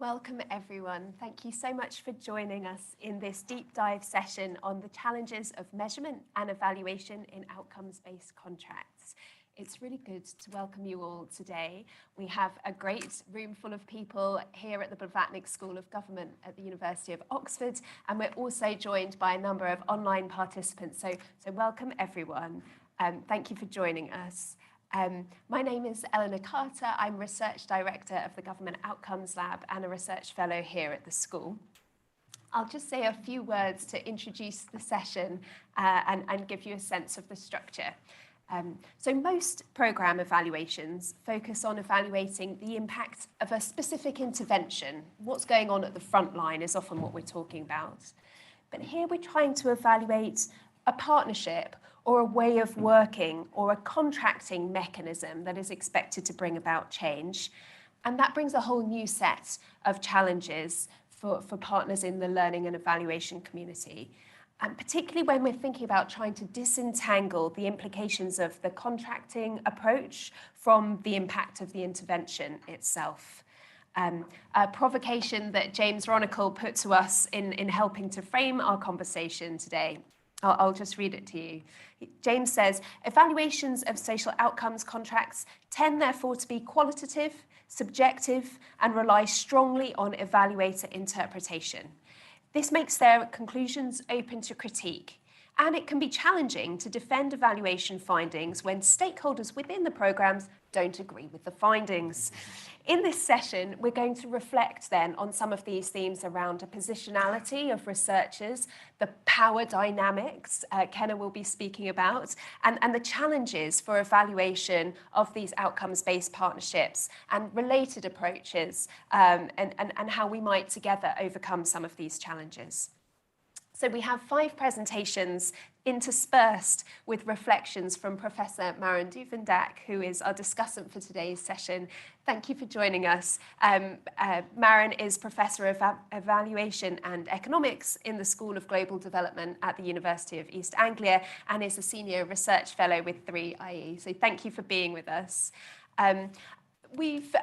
Welcome everyone. Thank you so much for joining us in this deep dive session on the challenges of measurement and evaluation in outcomes-based contracts. It's really good to welcome you all today. We have a great room full of people here at the Blavatnik School of Government at the University of Oxford, and we're also joined by a number of online participants. So welcome everyone. Thank you for joining us. My name is Eleanor Carter. I'm Research Director of the Government Outcomes Lab and a Research Fellow here at the school. I'll just say a few words to introduce the session and give you a sense of the structure. So most programme evaluations focus on evaluating the impact of a specific intervention. What's going on at the front line is often what we're talking about. But here we're trying to evaluate a partnership or a way of working or a contracting mechanism that is expected to bring about change. And that brings a whole new set of challenges for partners in the learning and evaluation community. And particularly when we're thinking about trying to disentangle the implications of the contracting approach from the impact of the intervention itself. A provocation that James Ronicle put to us in helping to frame our conversation today. I'll just read it to you. James says, evaluations of social outcomes contracts tend therefore to be qualitative, subjective, and rely strongly on evaluator interpretation. This makes their conclusions open to critique, and it can be challenging to defend evaluation findings when stakeholders within the programmes don't agree with the findings. In this session, we're going to reflect then on some of these themes around the positionality of researchers, the power dynamics Kenna will be speaking about, and the challenges for evaluation of these outcomes-based partnerships and related approaches, and how we might together overcome some of these challenges. So we have 5 presentations interspersed with reflections from Professor Maren Duvendak, who is our discussant for today's session. Thank you for joining us. Maren is Professor of Evaluation and Economics in the School of Global Development at the University of East Anglia and is a Senior Research Fellow with 3IE. So thank you for being with us. We've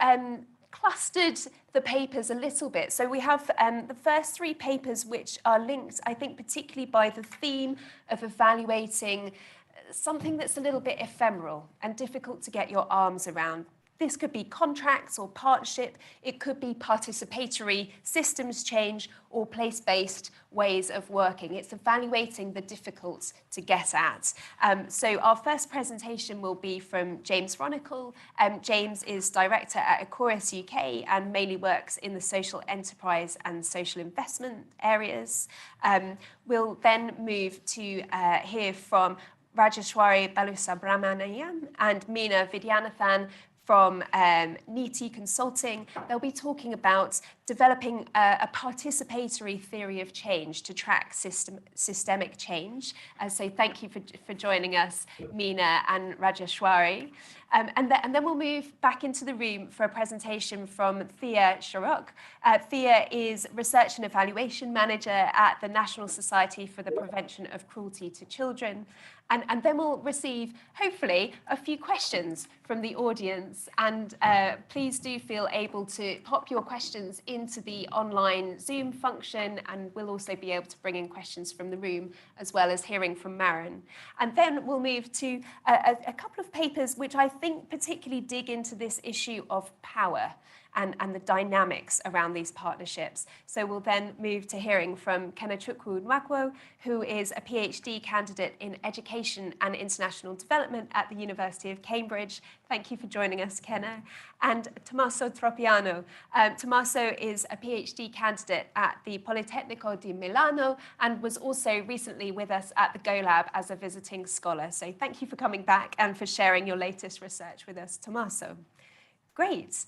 clustered the papers a little bit. So we have the first 3 papers which are linked, I think, particularly by the theme of evaluating something that's a little bit ephemeral and difficult to get your arms around. This could be contracts or partnership, it could be participatory systems change or place-based ways of working. It's evaluating the difficult to get at. So our first presentation will be from James Ronicle. James is Director at Ecoris UK and mainly works in the social enterprise and social investment areas. We'll then move to hear from Rajeshwari Balusubramanian and Meena Vidyanathan from NITI Consulting. They'll be talking about developing a participatory theory of change to track systemic change. So thank you for joining us, Meena and Rajeshwari. And then we'll move back into the room for a presentation from Thea Sharok. Thea is Research and Evaluation Manager at the National Society for the Prevention of Cruelty to Children. And then we'll receive, hopefully, a few questions from the audience. And please do feel able to pop your questions into the online Zoom function, and we'll also be able to bring in questions from the room, as well as hearing from Maren. And then we'll move to a couple of papers which I think particularly dig into this issue of power and the dynamics around these partnerships. So we'll then move to hearing from Kenachukwu Nwagwo, who is a PhD candidate in Education and International Development at the University of Cambridge. Thank you for joining us, Kenna. And Tommaso Tropiano. Tommaso is a PhD candidate at the Politecnico di Milano and was also recently with us at the Go Lab as a visiting scholar. So thank you for coming back and for sharing your latest research with us, Tommaso. Great.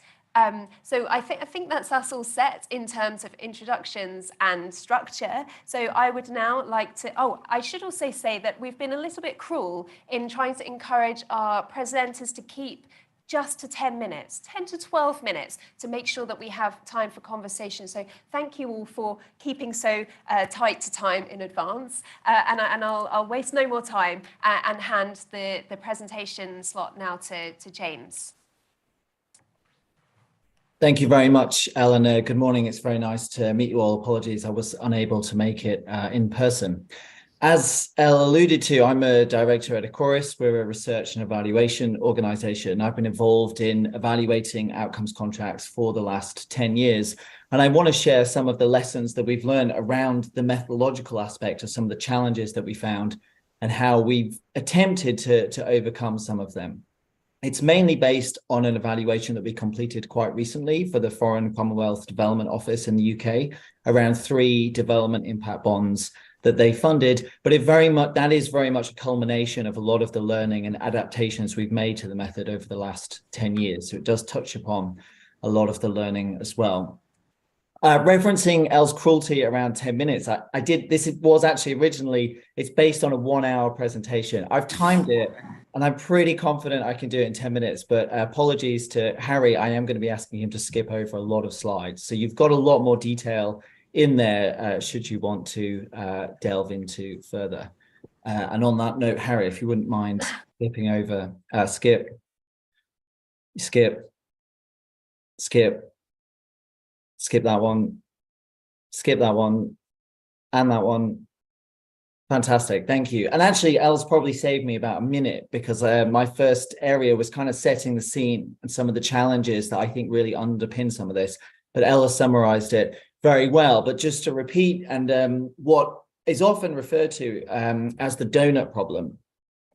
So I think that's us all set in terms of introductions and structure. So I would now like to, I should also say that we've been a little bit cruel in trying to encourage our presenters to keep just to 10 minutes, 10 to 12 minutes to make sure that we have time for conversation. So thank you all for keeping so tight to time in advance. And I'll waste no more time and hand the presentation slot now to James. Thank you very much, Eleanor. Good morning. It's very nice to meet you all. Apologies, I was unable to make it in person. As Elle alluded to, I'm a director at Ecoris. We're a research and evaluation organization. I've been involved in evaluating outcomes contracts for the last 10 years. And I want to share some of the lessons that we've learned around the methodological aspect of some of the challenges that we found and how we've attempted to overcome some of them. It's mainly based on an evaluation that we completed quite recently for the Foreign Commonwealth Development Office in the UK around 3 development impact bonds that they funded, but that is very much a culmination of a lot of the learning and adaptations we've made to the method over the last 10 years. So it does touch upon a lot of the learning as well. Referencing Elle's cruelty around 10 minutes, it's based on a 1-hour presentation. I've timed it and I'm pretty confident I can do it in 10 minutes, but apologies to Harry, I am going to be asking him to skip over a lot of slides. So you've got a lot more detail in there should you want to delve into further. And on that note, Harry, if you wouldn't mind skipping over, skip, that one, skip that one, and that one. Fantastic, thank you. And actually, Elle's probably saved me about a minute because my first area was kind of setting the scene and some of the challenges that I think really underpin some of this. But Ella summarized it very well. But just to repeat, and what is often referred to as the donut problem,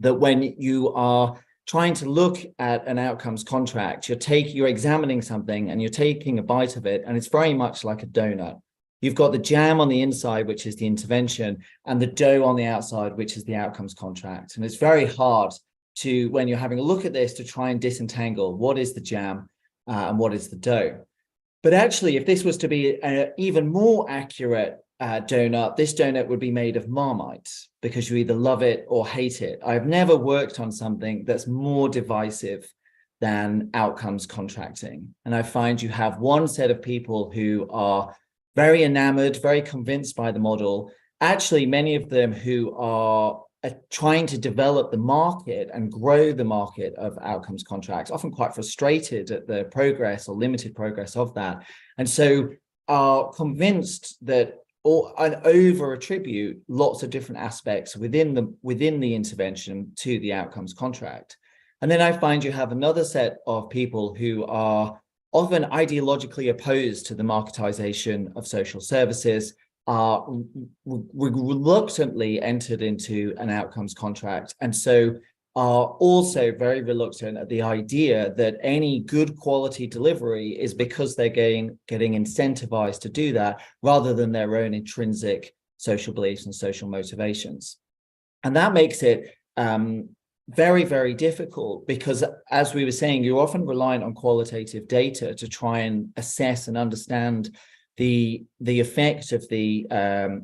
that when you are trying to look at an outcomes contract, you're examining something and you're taking a bite of it, and it's very much like a donut. You've got the jam on the inside, which is the intervention, and the dough on the outside, which is the outcomes contract. And it's very hard to, when you're having a look at this, to try and disentangle what is the jam and what is the dough. But actually, if this was to be an even more accurate donut, this donut would be made of Marmite, because you either love it or hate it. I've never worked on something that's more divisive than outcomes contracting. And I find you have one set of people who are very enamored, very convinced by the model. Actually, many of them who are trying to develop the market and grow the market of outcomes contracts, often quite frustrated at the progress or limited progress of that. And so are convinced that and over attribute lots of different aspects within the intervention to the outcomes contract. And then I find you have another set of people who are often ideologically opposed to the marketization of social services, are reluctantly entered into an outcomes contract, and so are also very reluctant at the idea that any good quality delivery is because they're getting incentivized to do that, rather than their own intrinsic social beliefs and social motivations. And that makes it very, very difficult, because as we were saying, you're often reliant on qualitative data to try and assess and understand the effect of the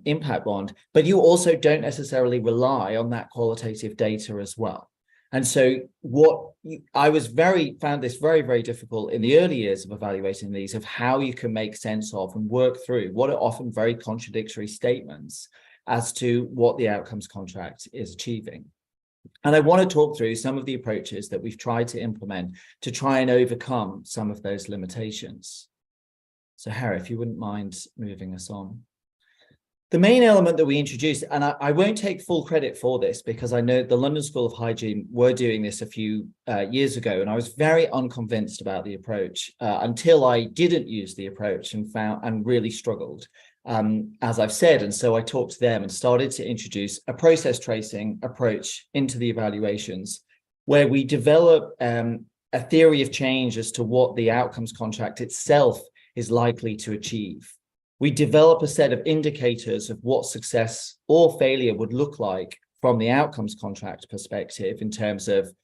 impact bond, but you also don't necessarily rely on that qualitative data as well. And so found this very, very difficult in the early years of evaluating these, of how you can make sense of and work through what are often very contradictory statements as to what the outcomes contract is achieving. And I want to talk through some of the approaches that we've tried to implement to try and overcome some of those limitations. So Harry, if you wouldn't mind moving us on. The main element that we introduced, and I won't take full credit for this because I know the London School of Hygiene were doing this a few years ago, and I was very unconvinced about the approach until I didn't use the approach and really struggled, as I've said. And so I talked to them and started to introduce a process tracing approach into the evaluations, where we develop a theory of change as to what the outcomes contract itself is likely to achieve. We develop a set of indicators of what success or failure would look like from the outcomes contract perspective in terms of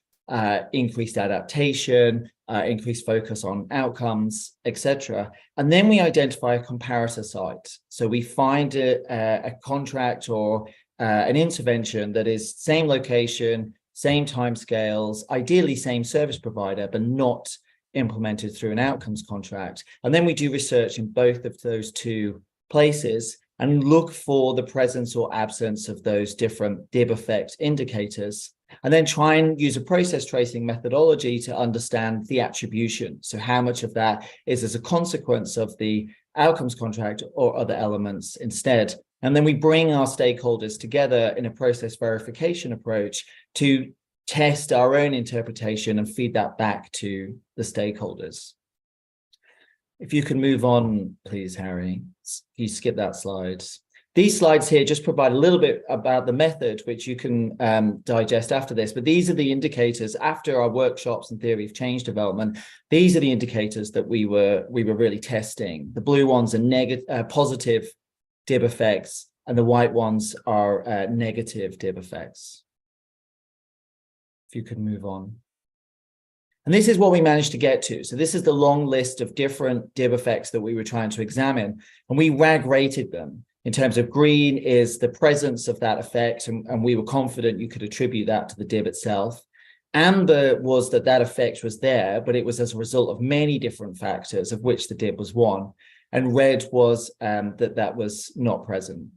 increased adaptation, increased focus on outcomes, etc. And then we identify a comparator site. So we find a contract or an intervention that is same location, same timescales, ideally same service provider, but not implemented through an outcomes contract. And then we do research in both of those two places and look for the presence or absence of those different DIB effect indicators. and then try and use a process tracing methodology to understand the attribution. So how much of that is as a consequence of the outcomes contract or other elements instead. And then we bring our stakeholders together in a process verification approach to test our own interpretation and feed that back to the stakeholders. If you can move on, please, Harry. You skip that slide. These slides here just provide a little bit about the method, which you can digest after this. But these are the indicators after our workshops and theory of change development. These are the indicators that we were really testing. The blue ones are positive DIB effects, and the white ones are negative DIB effects. If you could move on. And this is what we managed to get to. So this is the long list of different DIB effects that we were trying to examine, and we RAG rated them. In terms of green is the presence of that effect, and we were confident you could attribute that to the DIB itself. Amber was that effect was there, but it was as a result of many different factors, of which the DIB was one. And red was that was not present.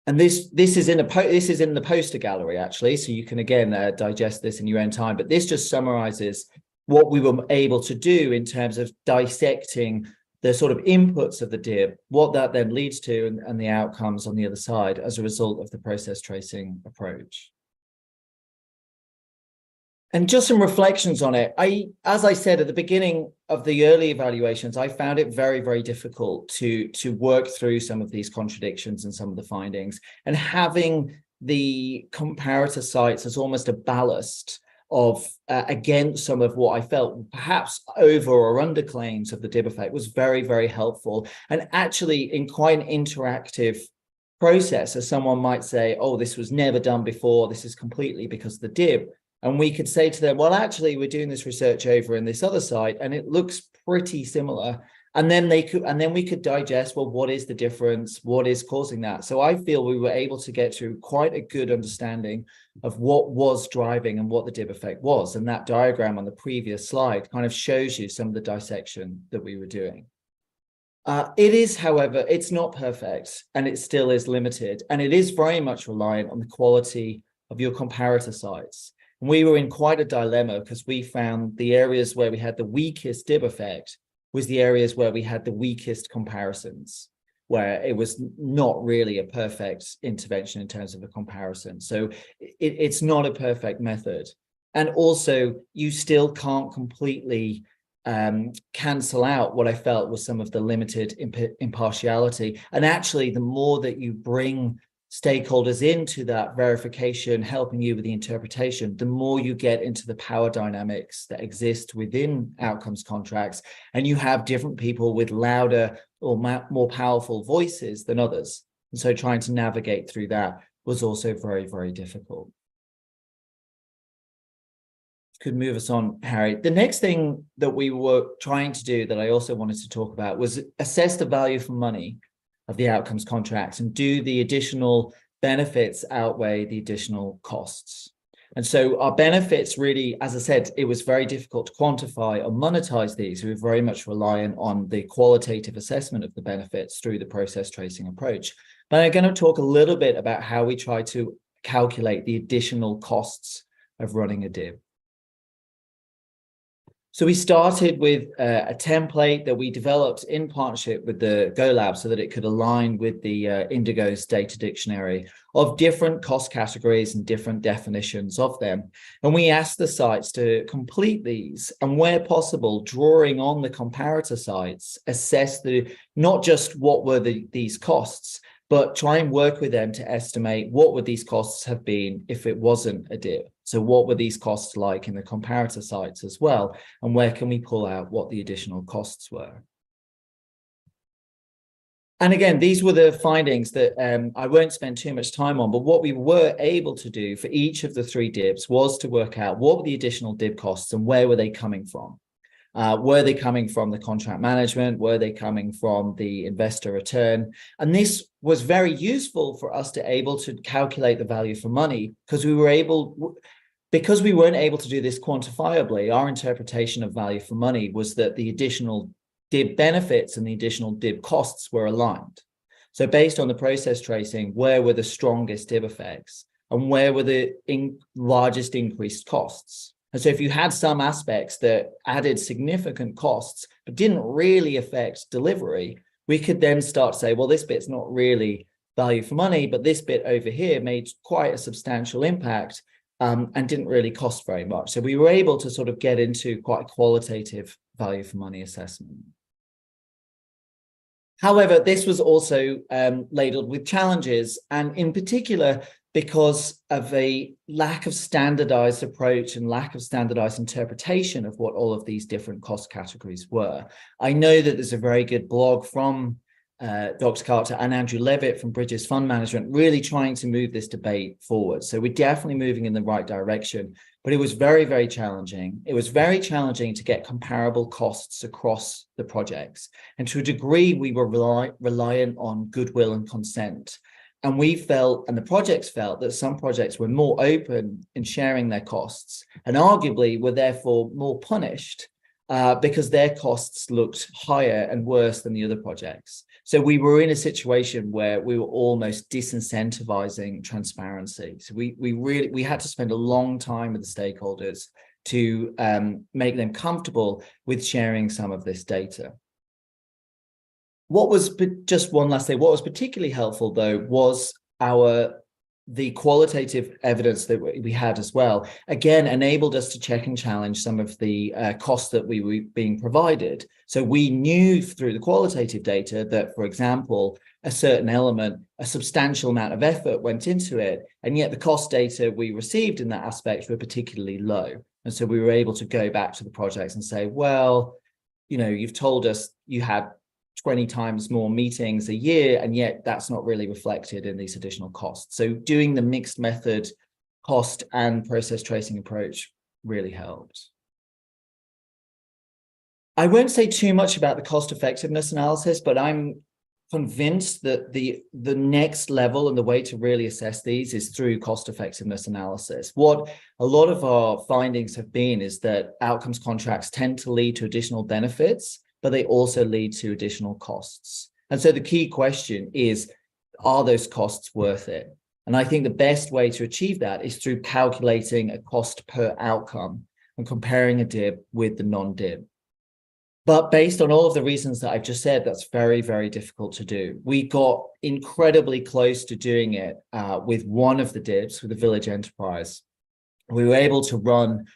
And this is in the poster gallery, actually, so you can again digest this in your own time. But this just summarizes what we were able to do in terms of dissecting the sort of inputs of the DIB, what that then leads to, and the outcomes on the other side as a result of the process tracing approach. And just some reflections on it. As I said at the beginning of the early evaluations, I found it very, very difficult to work through some of these contradictions and some of the findings. And having the comparator sites as almost a ballast of against some of what I felt perhaps over or under claims of the DIB effect was very, very helpful. And actually in quite an interactive process, as someone might say, oh, this was never done before, this is completely because of the DIB. And we could say to them, well, actually, we're doing this research over in this other site, and it looks pretty similar. And then we could digest, well, what is the difference? What is causing that? So I feel we were able to get to quite a good understanding of what was driving and what the DIB effect was. And that diagram on the previous slide kind of shows you some of the dissection that we were doing. It is, however, it's not perfect, and it still is limited. And it is very much reliant on the quality of your comparator sites. And we were in quite a dilemma because we found the areas where we had the weakest DIB effect was the areas where we had the weakest comparisons, where it was not really a perfect intervention in terms of a comparison. So it's not a perfect method. And also, you still can't completely cancel out what I felt was some of the limited impartiality. And actually, the more that you bring stakeholders into that verification, helping you with the interpretation, the more you get into the power dynamics that exist within outcomes contracts, and you have different people with louder or more powerful voices than others. And so trying to navigate through that was also very, very difficult. Could move us on, Harry. The next thing that we were trying to do that I also wanted to talk about was assess the value for money of the outcomes contracts, and do the additional benefits outweigh the additional costs. And so our benefits really, as I said, it was very difficult to quantify or monetize these. We were very much reliant on the qualitative assessment of the benefits through the process tracing approach. But I'm going to talk a little bit about how we try to calculate the additional costs of running a DIB. So we started with a template that we developed in partnership with the Go Lab so that it could align with the Indigo's data dictionary of different cost categories and different definitions of them. And we asked the sites to complete these, and where possible, drawing on the comparator sites, assess not just what were these costs, but try and work with them to estimate what would these costs have been if it wasn't a DIB. So what were these costs like in the comparator sites as well? And where can we pull out what the additional costs were? And again, these were the findings that I won't spend too much time on, but what we were able to do for each of the 3 DIBs was to work out what were the additional DIB costs and where were they coming from? Were they coming from the contract management? Were they coming from the investor return? And this was very useful for us to able to calculate the value for money, because we weren't able to do this quantifiably. Our interpretation of value for money was that the additional DIB benefits and the additional DIB costs were aligned. So based on the process tracing, where were the strongest DIB effects and where were the largest increased costs? And so if you had some aspects that added significant costs, but didn't really affect delivery, we could then start to say, well, this bit's not really value for money, but this bit over here made quite a substantial impact and didn't really cost very much. So we were able to sort of get into quite a qualitative value for money assessment. However, this was also ladled with challenges, and in particular, because of a lack of standardized approach and lack of standardized interpretation of what all of these different cost categories were. I know that there's a very good blog from Dr. Carter and Andrew Levitt from Bridges Fund Management really trying to move this debate forward. So we're definitely moving in the right direction, but it was very, very challenging. It was very challenging to get comparable costs across the projects. And to a degree, we were reliant on goodwill and consent. And we felt, and the projects felt, that some projects were more open in sharing their costs and arguably were therefore more punished because their costs looked higher and worse than the other projects. So we were in a situation where we were almost disincentivizing transparency. So we had to spend a long time with the stakeholders to make them comfortable with sharing some of this data. What was, just one last thing, what was particularly helpful though was the qualitative evidence that we had as well, again, enabled us to check and challenge some of the costs that we were being provided. So we knew through the qualitative data that, for example, a certain element, a substantial amount of effort went into it, and yet the cost data we received in that aspect were particularly low. And so we were able to go back to the projects and say, well, you know, you've told us you had 20 times more meetings a year, and yet that's not really reflected in these additional costs. So doing the mixed method cost and process tracing approach really helped. I won't say too much about the cost effectiveness analysis, but I'm convinced that the next level and the way to really assess these is through cost effectiveness analysis. What a lot of our findings have been is that outcomes contracts tend to lead to additional benefits, but they also lead to additional costs. And so the key question is, are those costs worth it? And I think the best way to achieve that is through calculating a cost per outcome and comparing a DIB with the non-DIB. But based on all of the reasons that I've just said, that's very, very difficult to do. We got incredibly close to doing it with one of the DIBs, with the Village Enterprise. We were able to run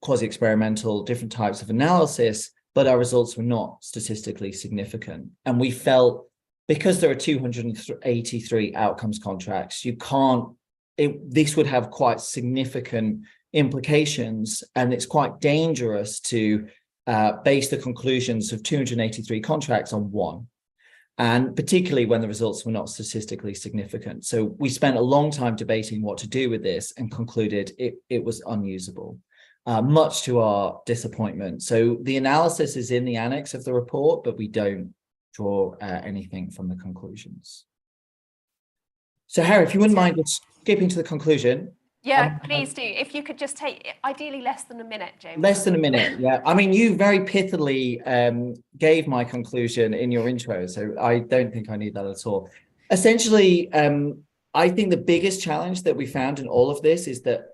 quasi-experimental different types of analysis, but our results were not statistically significant. And we felt, because there are 283 outcomes contracts, this would have quite significant implications, and it's quite dangerous to base the conclusions of 283 contracts on one, and particularly when the results were not statistically significant. So we spent a long time debating what to do with this and concluded it was unusable. Much to our disappointment. So the analysis is in the annex of the report, but we don't draw anything from the conclusions. So Harry, if you wouldn't mind just skipping to the conclusion. Yeah, please do. If you could just take, ideally less than a minute, James. Less than a minute, yeah. I mean, you very pithily gave my conclusion in your intro, so I don't think I need that at all. Essentially, I think the biggest challenge that we found in all of this is that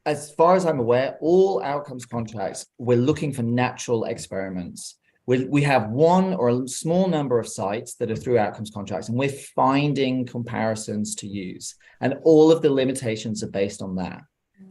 as far as I'm aware, all outcomes contracts, we're looking for natural experiments. We have one or a small number of sites that are through outcomes contracts, and we're finding comparisons to use. And all of the limitations are based on that.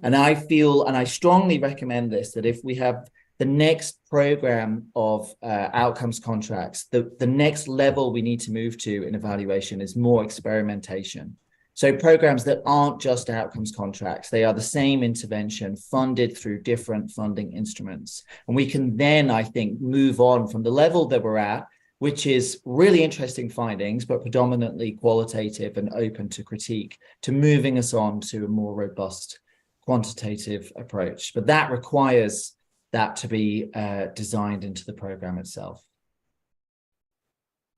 And I feel, and I strongly recommend this, that if we have the next program of outcomes contracts, the next level we need to move to in evaluation is more experimentation. So programs that aren't just outcomes contracts, they are the same intervention funded through different funding instruments. And we can then, I think, move on from the level that we're at, which is really interesting findings, but predominantly qualitative and open to critique, to moving us on to a more robust quantitative approach. But that requires that to be designed into the program itself.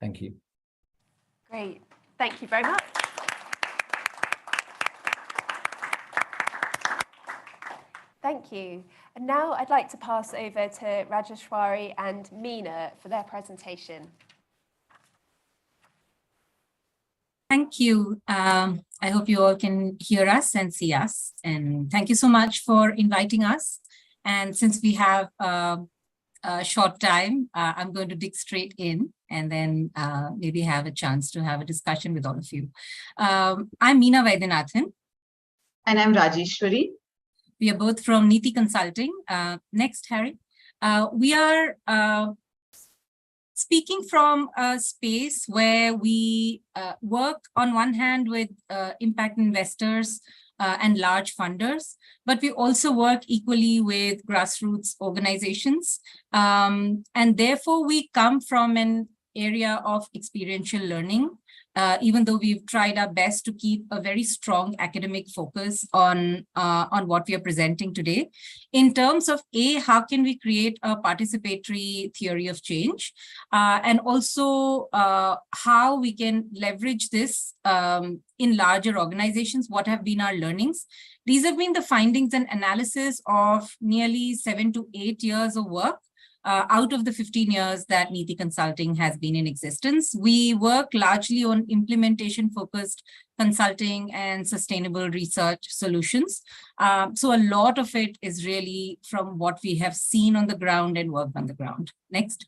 Thank you. Great. Thank you very much. Thank you. And now I'd like to pass over to Rajeshwari and Meena for their presentation. Thank you. I hope you all can hear us and see us. And thank you so much for inviting us. And since we have a short time, I'm going to dig straight in and then maybe have a chance to have a discussion with all of you. I'm Meena Vaidyanathan. And I'm Rajeshwari. We are both from Niti Consulting. Next, Harry. We are speaking from a space where we work on one hand with impact investors and large funders, but we also work equally with grassroots organizations. And therefore, we come from an area of experiential learning, even though we've tried our best to keep a very strong academic focus on what we are presenting today. In terms of how can we create a participatory theory of change, and also how we can leverage this in larger organizations, what have been our learnings. These have been the findings and analysis of nearly 7 to 8 years of work. Out of the 15 years that Niti Consulting has been in existence. We work largely on implementation-focused consulting and sustainable research solutions. So a lot of it is really from what we have seen on the ground and worked on the ground. Next.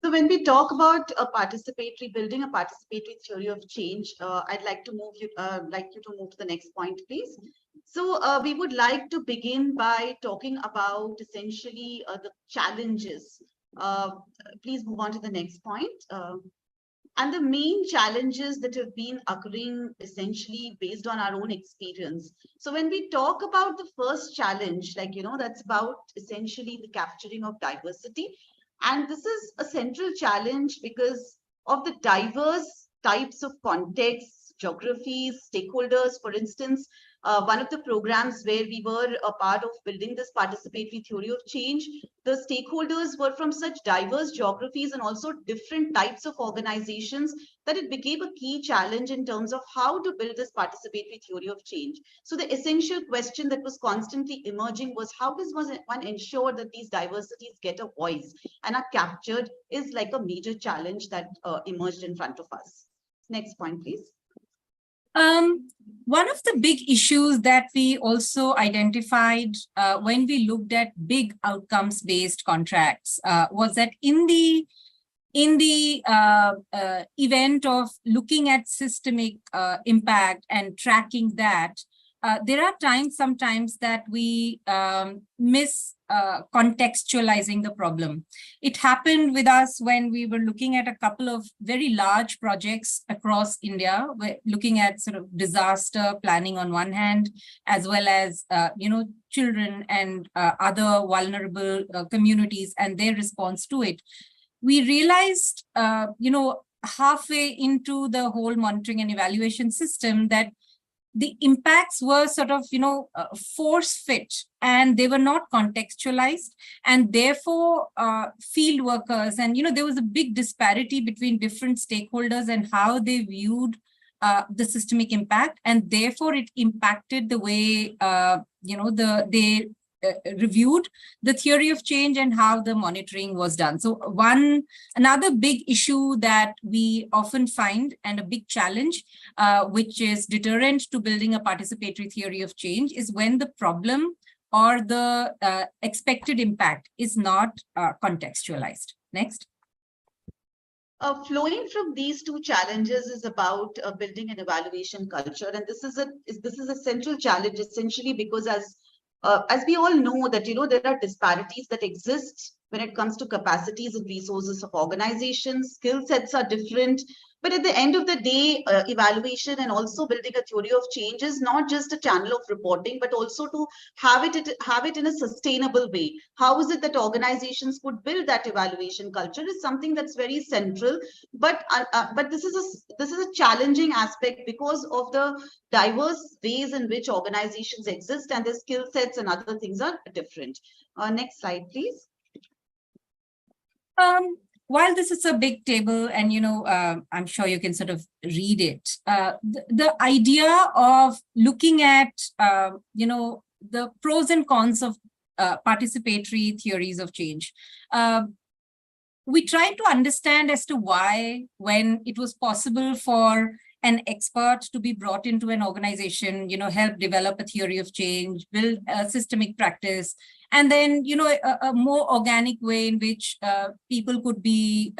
So when we talk about building a participatory theory of change, I'd like you to move to the next point, please. So we would like to begin by talking about essentially the challenges. Please move on to the next point. And the main challenges that have been occurring essentially based on our own experience. So when we talk about the first challenge, that's about essentially the capturing of diversity. And this is a central challenge because of the diverse types of contexts, geographies, stakeholders. For instance, one of the programs where we were a part of building this participatory theory of change, the stakeholders were from such diverse geographies and also different types of organizations that it became a key challenge in terms of how to build this participatory theory of change. So the essential question that was constantly emerging was how does one ensure that these diversities get a voice and are captured is like a major challenge that emerged in front of us. Next point, please. One of the big issues that we also identified when we looked at big outcomes-based contracts was that in the event of looking at systemic impact and tracking that, there are sometimes that we miss contextualizing the problem. It happened with us when we were looking at a couple of very large projects across India. We're looking at sort of disaster planning on one hand, as well as children and other vulnerable communities and their response to it. We realized, halfway into the whole monitoring and evaluation system that the impacts were sort of, force fit and they were not contextualized, and therefore field workers and, there was a big disparity between different stakeholders and how they viewed the systemic impact, and therefore it impacted the way, they reviewed the theory of change and how the monitoring was done. So another big issue that we often find and a big challenge, which is deterrent to building a participatory theory of change, is when the problem or the expected impact is not contextualized. Next. Flowing from these two challenges is about building an evaluation culture, and this is a central challenge essentially because as we all know that there are disparities that exist when it comes to capacities and resources of organizations. Skill sets are different, but at the end of the day, evaluation and also building a theory of change is not just a channel of reporting, but also to have it in a sustainable way. How is it that organizations could build that evaluation culture is something that's very central, but this is a challenging aspect because of the diverse ways in which organizations exist and their skill sets and other things are different. Next slide, please. While this is a big table and, I'm sure you can sort of read it, the idea of looking at, the pros and cons of participatory theories of change. we tried to understand as to why, when it was possible for an expert to be brought into an organization, help develop a theory of change, build a systemic practice, and then, a more organic way in which people could be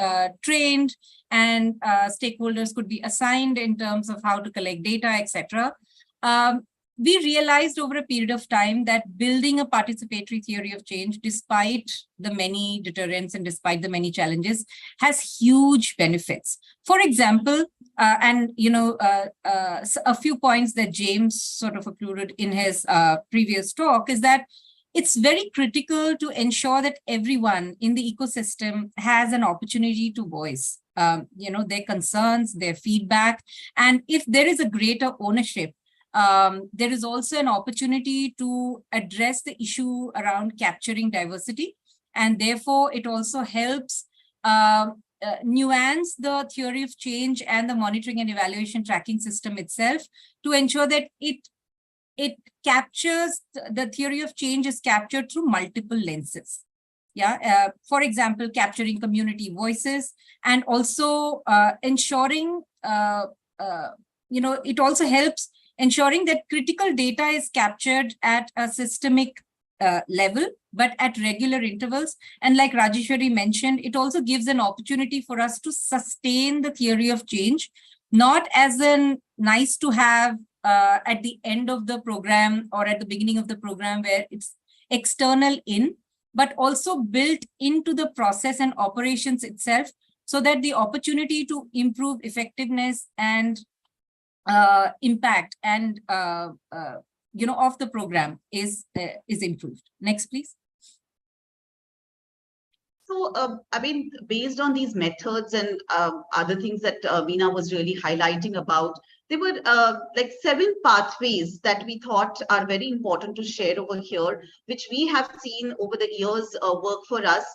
trained and stakeholders could be assigned in terms of how to collect data, etc. We realized over a period of time that building a participatory theory of change, despite the many deterrents and despite the many challenges, has huge benefits. For example, a few points that James sort of included in his previous talk is that it's very critical to ensure that everyone in the ecosystem has an opportunity to voice, their concerns, their feedback, and if there is a greater ownership, there is also an opportunity to address the issue around capturing diversity, and therefore it also helps nuance the theory of change and the monitoring and evaluation tracking system itself to ensure that it captures, the theory of change is captured through multiple lenses. Yeah, for example, capturing community voices, and also ensuring, it also helps ensuring that critical data is captured at a systemic level, but at regular intervals. And like Rajeshwari mentioned, it also gives an opportunity for us to sustain the theory of change, not as a nice to have at the end of the program or at the beginning of the program where it's external in, but also built into the process and operations itself, so that the opportunity to improve effectiveness and impact and of the program is improved. Next, please. So, based on these methods and other things that Veena was really highlighting about, there were like 7 pathways that we thought are very important to share over here, which we have seen over the years work for us.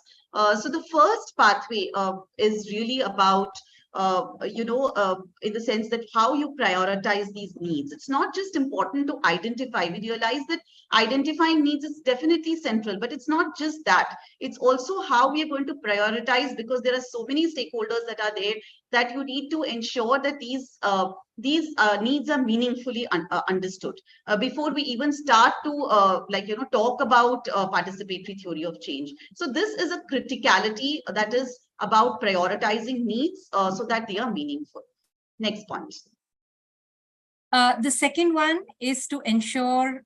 So the first pathway is really about in the sense that how you prioritize these needs. It's not just important to identify. We realize that identifying needs is definitely central, but it's not just that. It's also how we are going to prioritize, because there are so many stakeholders that are there that you need to ensure that these needs are meaningfully understood before we even start to talk about participatory theory of change. So this is a criticality that is about prioritizing needs so that they are meaningful. Next point. The second one is to ensure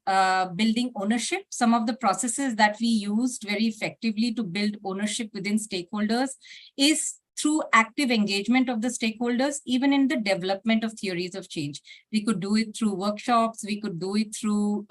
building ownership. Some of the processes that we used very effectively to build ownership within stakeholders is through active engagement of the stakeholders, even in the development of theories of change. We could do it through workshops. We could do it through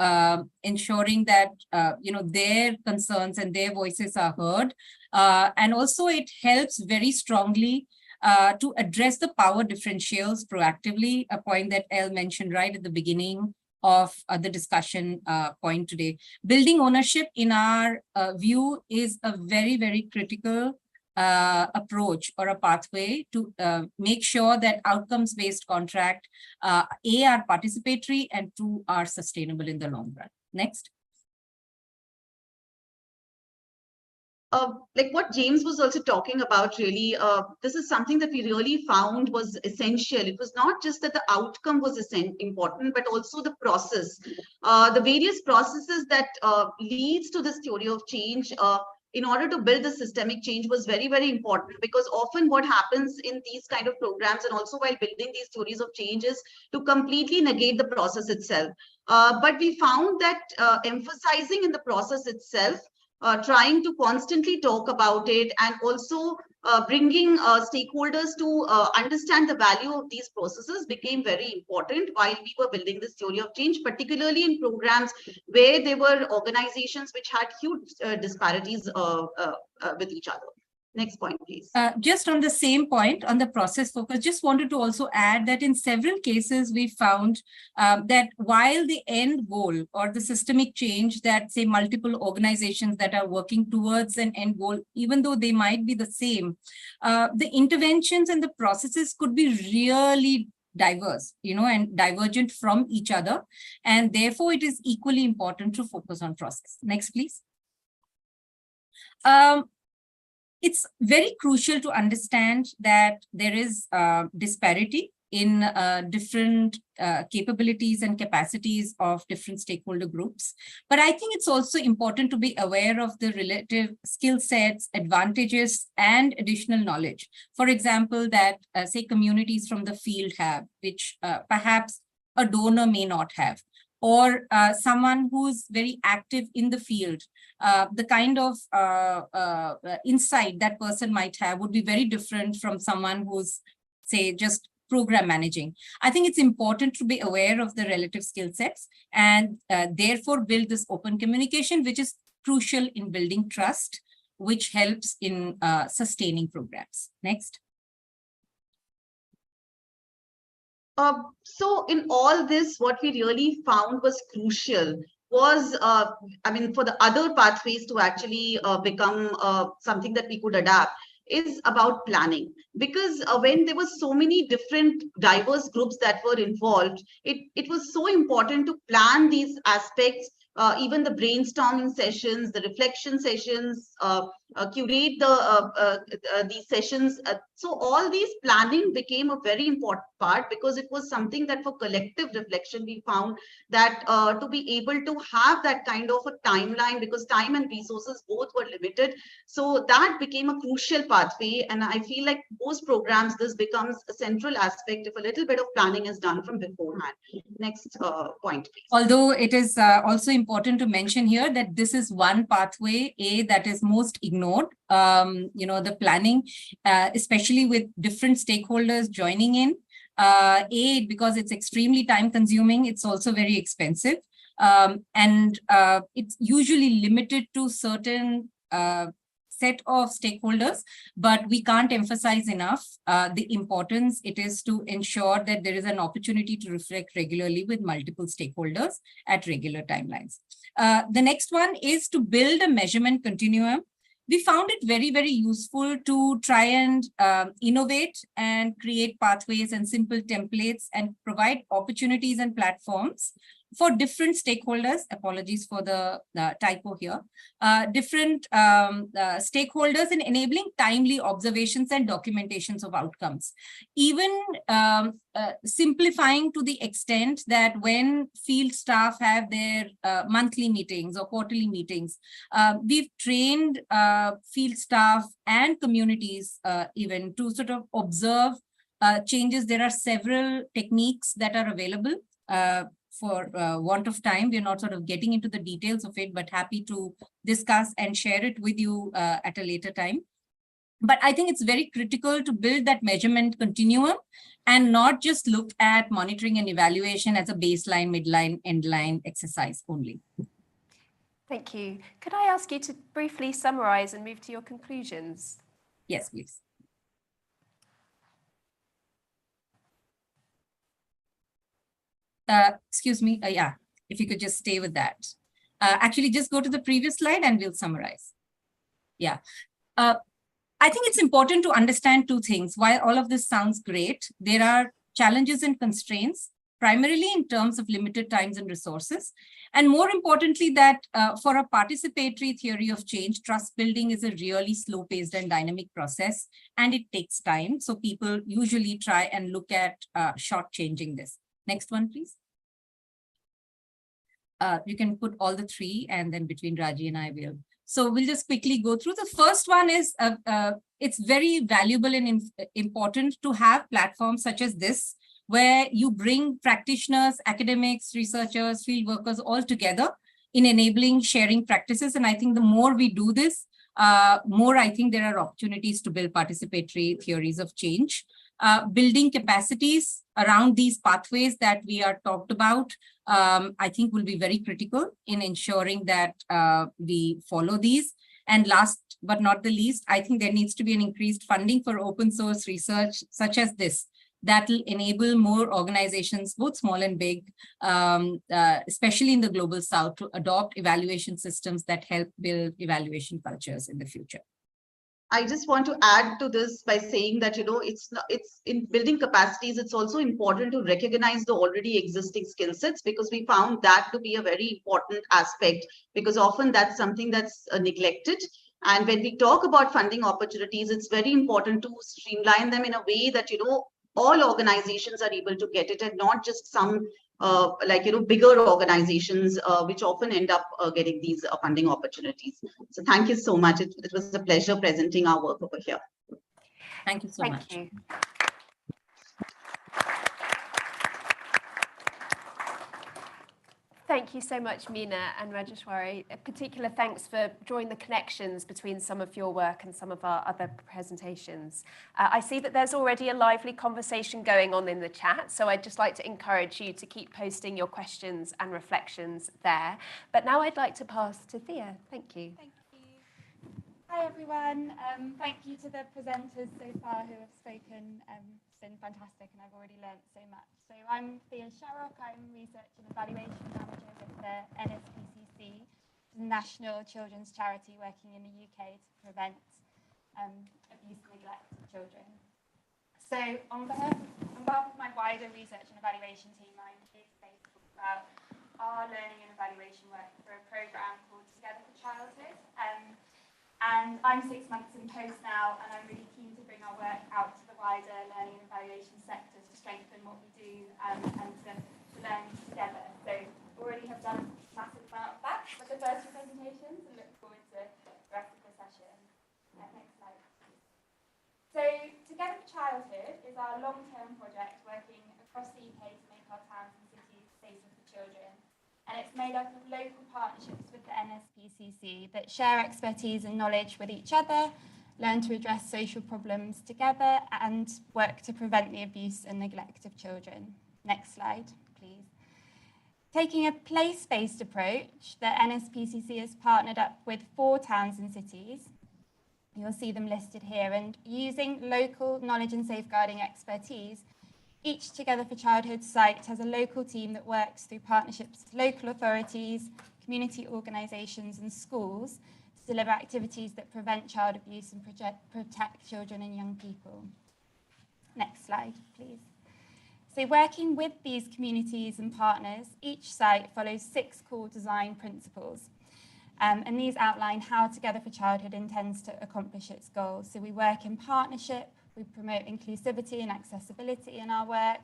ensuring that their concerns and their voices are heard. And also it helps very strongly to address the power differentials proactively, a point that Elle mentioned right at the beginning of the discussion point today. Building ownership, in our view, is a very, very critical approach or a pathway to make sure that outcomes-based contract, A, are participatory, and 2, are sustainable in the long run. Next. Like what James was also talking about, really, this is something that we really found was essential. It was not just that the outcome was important, but also the process, the various processes that leads to this theory of change in order to build the systemic change was very, very important, because often what happens in these kind of programs and also while building these theories of change is to completely negate the process itself. But we found that emphasizing in the process itself, trying to constantly talk about it, and also bringing stakeholders to understand the value of these processes became very important while we were building this theory of change, particularly in programs where there were organizations which had huge disparities with each other. Next point, please. Just on the same point, on the process focus, just wanted to also add that in several cases, we found that while the end goal or the systemic change that, say, multiple organizations that are working towards an end goal, even though they might be the same, the interventions and the processes could be really diverse, and divergent from each other. And therefore, it is equally important to focus on process. Next, please. It's very crucial to understand that there is disparity in different capabilities and capacities of different stakeholder groups. But I think it's also important to be aware of the relative skill sets, advantages, and additional knowledge. For example, that say communities from the field have, which perhaps a donor may not have, or someone who's very active in the field. The kind of insight that person might have would be very different from someone who's, say, just program managing. I think it's important to be aware of the relative skill sets and therefore build this open communication, which is crucial in building trust, which helps in sustaining programs. Next. So in all this, what we really found was crucial was, I mean, for the other pathways to actually become something that we could adapt, is about planning. Because when there were so many different diverse groups that were involved, it was so important to plan these aspects, even the brainstorming sessions, the reflection sessions, curate these sessions. So all these planning became a very important part, because it was something that for collective reflection, we found that to be able to have that kind of a timeline, because time and resources both were limited. So that became a crucial pathway. And I feel like most programs, this becomes a central aspect if a little bit of planning is done from beforehand. Next point, please. Although it is also important to mention here that this is one pathway, that is most ignored. The planning, especially with different stakeholders joining in, because it's extremely time consuming, it's also very expensive. And it's usually limited to certain set of stakeholders, but we can't emphasize enough the importance it is to ensure that there is an opportunity to reflect regularly with multiple stakeholders at regular timelines. The next one is to build a measurement continuum. We found it very, very useful to try and innovate and create pathways and simple templates and provide opportunities and platforms for different stakeholders. Apologies for the typo here. Different stakeholders in enabling timely observations and documentations of outcomes. Even simplifying to the extent that when field staff have their monthly meetings or quarterly meetings, we've trained field staff and communities even to sort of observe changes. There are several techniques that are available. For want of time, we're not sort of getting into the details of it, but happy to discuss and share it with you at a later time. But I think it's very critical to build that measurement continuum and not just look at monitoring and evaluation as a baseline, midline, endline exercise only. Thank you. Could I ask you to briefly summarize and move to your conclusions? Yes, please. Excuse me. Yeah, if you could just stay with that. Actually, just go to the previous slide and we'll summarize. Yeah. I think it's important to understand two things. While all of this sounds great, there are challenges and constraints, primarily in terms of limited times and resources. And more importantly, that for a participatory theory of change, trust building is a really slow-paced and dynamic process, and it takes time. So people usually try and look at shortchanging this. Next one, please. You can put all the three, and then between Raji and I will. So we'll just quickly go through. The first one is it's very valuable and important to have platforms such as this, where you bring practitioners, academics, researchers, field workers all together in enabling sharing practices. And I think the more we do this, more I think there are opportunities to build participatory theories of change. Building capacities around these pathways that we are talked about, I think will be very critical in ensuring that we follow these. And last but not the least, I think there needs to be an increased funding for open source research such as this, that will enable more organizations, both small and big, especially in the global south, to adopt evaluation systems that help build evaluation cultures in the future. I just want to add to this by saying that, it's in building capacities, it's also important to recognize the already existing skill sets, because we found that to be a very important aspect, because often that's something that's neglected. And when we talk about funding opportunities, it's very important to streamline them in a way that, all organizations are able to get it, and not just some bigger organizations, which often end up getting these funding opportunities. So thank you so much. It was a pleasure presenting our work over here. Thank you so much. Thank you. Thank you so much, Meena and Rajeshwari. A particular thanks for drawing the connections between some of your work and some of our other presentations. I see that there's already a lively conversation going on in the chat, so I'd just like to encourage you to keep posting your questions and reflections there. But now I'd like to pass to Thea. Thank you. Thank you. Hi, everyone. Thank you to the presenters so far who have spoken. It's been fantastic, and I've already learnt so much. So I'm Thea Sharrock. I'm Research and Evaluation Manager with the NSPCC, the National Children's Charity working in the UK to prevent abuse and neglect of children. So on behalf of my wider research and evaluation team, I'm here today to talk about our learning and evaluation work for a programme called Together for Childhood. And I'm 6 months in post now, and I'm really keen to bring our work out to the wider learning and evaluation sector to strengthen what we do and to learn together. So already have done a massive amount of that with the first two presentations, and look forward to the rest of the session. Next slide. So Together for Childhood is our long-term project working across the UK to make our towns and cities safer for children. And it's made up of local partnerships with the NSPCC that share expertise and knowledge with each other, learn to address social problems together, and work to prevent the abuse and neglect of children. Next slide, please. Taking a place-based approach, the NSPCC has partnered up with 4 towns and cities. You'll see them listed here, and using local knowledge and safeguarding expertise, each Together for Childhood site has a local team that works through partnerships with local authorities, community organisations and schools to deliver activities that prevent child abuse and protect children and young people. Next slide, please. So working with these communities and partners, each site follows 6 core design principles. And these outline how Together for Childhood intends to accomplish its goals. So we work in partnership, we promote inclusivity and accessibility in our work.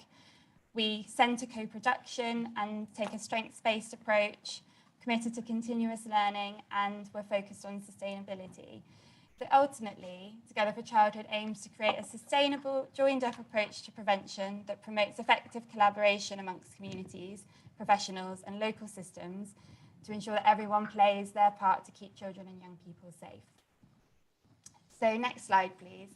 We centre co-production and take a strengths-based approach, committed to continuous learning, and we're focused on sustainability. So ultimately, Together for Childhood aims to create a sustainable, joined-up approach to prevention that promotes effective collaboration amongst communities, professionals, and local systems to ensure that everyone plays their part to keep children and young people safe. So next slide, please.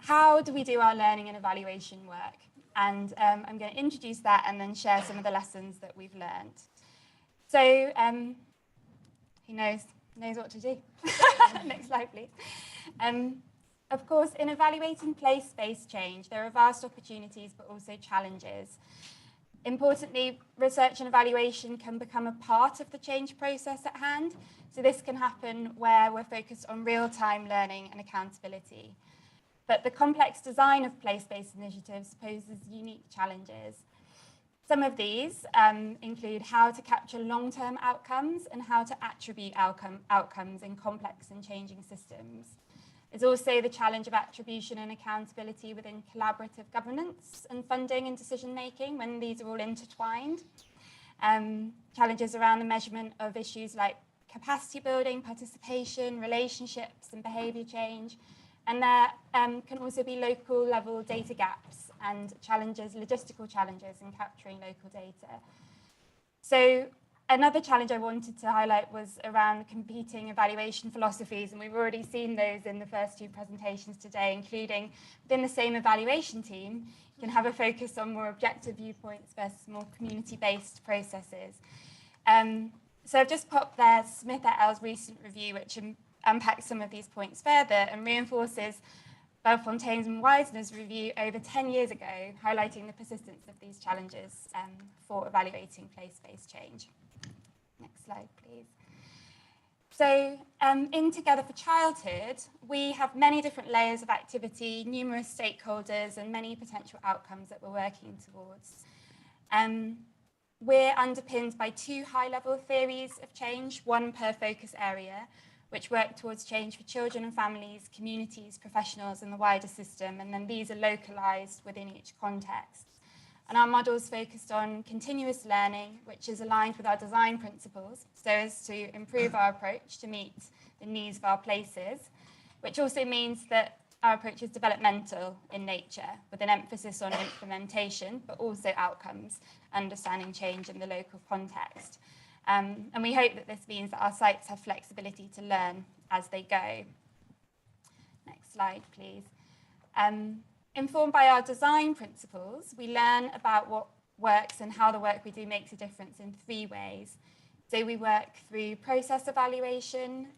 How do we do our learning and evaluation work? And I'm going to introduce that and then share some of the lessons that we've learned. So who knows what to do? Next slide, please. Of course, in evaluating place-based change, there are vast opportunities, but also challenges. Importantly, research and evaluation can become a part of the change process at hand. So this can happen where we're focused on real-time learning and accountability. But the complex design of place-based initiatives poses unique challenges. Some of these include how to capture long-term outcomes and how to attribute outcomes in complex and changing systems. There's also the challenge of attribution and accountability within collaborative governance and funding and decision-making when these are all intertwined. Challenges around the measurement of issues like capacity building, participation, relationships, and behaviour change. And there can also be local level data gaps and challenges, logistical challenges in capturing local data. So another challenge I wanted to highlight was around competing evaluation philosophies, and we've already seen those in the first 2 presentations today, including within the same evaluation team, you can have a focus on more objective viewpoints versus more community-based processes. So I've just popped there Smith et al.'s recent review, which unpacks some of these points further and reinforces Belfontaine's and Wisner's review over 10 years ago, highlighting the persistence of these challenges for evaluating place-based change. Next slide, please. So in Together for Childhood, we have many different layers of activity, numerous stakeholders, and many potential outcomes that we're working towards. We're underpinned by 2 high-level theories of change, one per focus area. which work towards change for children and families, communities, professionals, and the wider system. And then these are localized within each context. And our model's focused on continuous learning, which is aligned with our design principles, so as to improve our approach to meet the needs of our places, which also means that our approach is developmental in nature, with an emphasis on implementation, but also outcomes, understanding change in the local context. And we hope that this means that our sites have flexibility to learn as they go. Next slide, please. Informed by our design principles, we learn about what works and how the work we do makes a difference in 3 ways. So we work through process evaluation,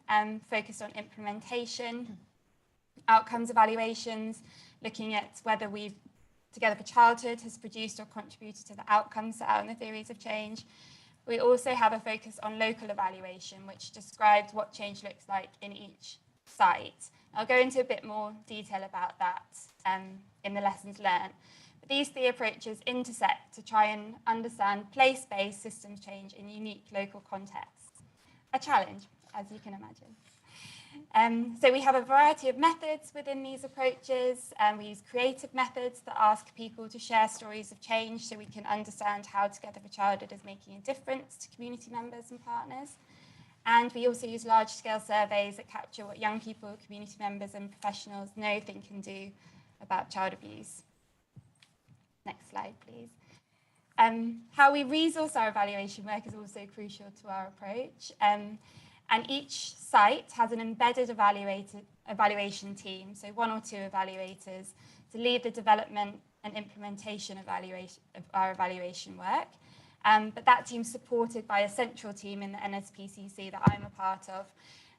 focused on implementation, outcomes evaluations, looking at whether we've Together for Childhood has produced or contributed to the outcomes set out in the theories of change. We also have a focus on local evaluation, which describes what change looks like in each site. I'll go into a bit more detail about that in the lessons learned. But these 3 approaches intersect to try and understand place-based systems change in unique local contexts. A challenge, as you can imagine. So we have a variety of methods within these approaches. We use creative methods that ask people to share stories of change so we can understand how Together for Childhood is making a difference to community members and partners. And we also use large-scale surveys that capture what young people, community members and professionals know, think and do about child abuse. Next slide, please. How we resource our evaluation work is also crucial to our approach. And each site has an embedded evaluation team, so 1 or 2 evaluators, to lead the development and implementation of our evaluation work. But that team's supported by a central team in the NSPCC that I'm a part of.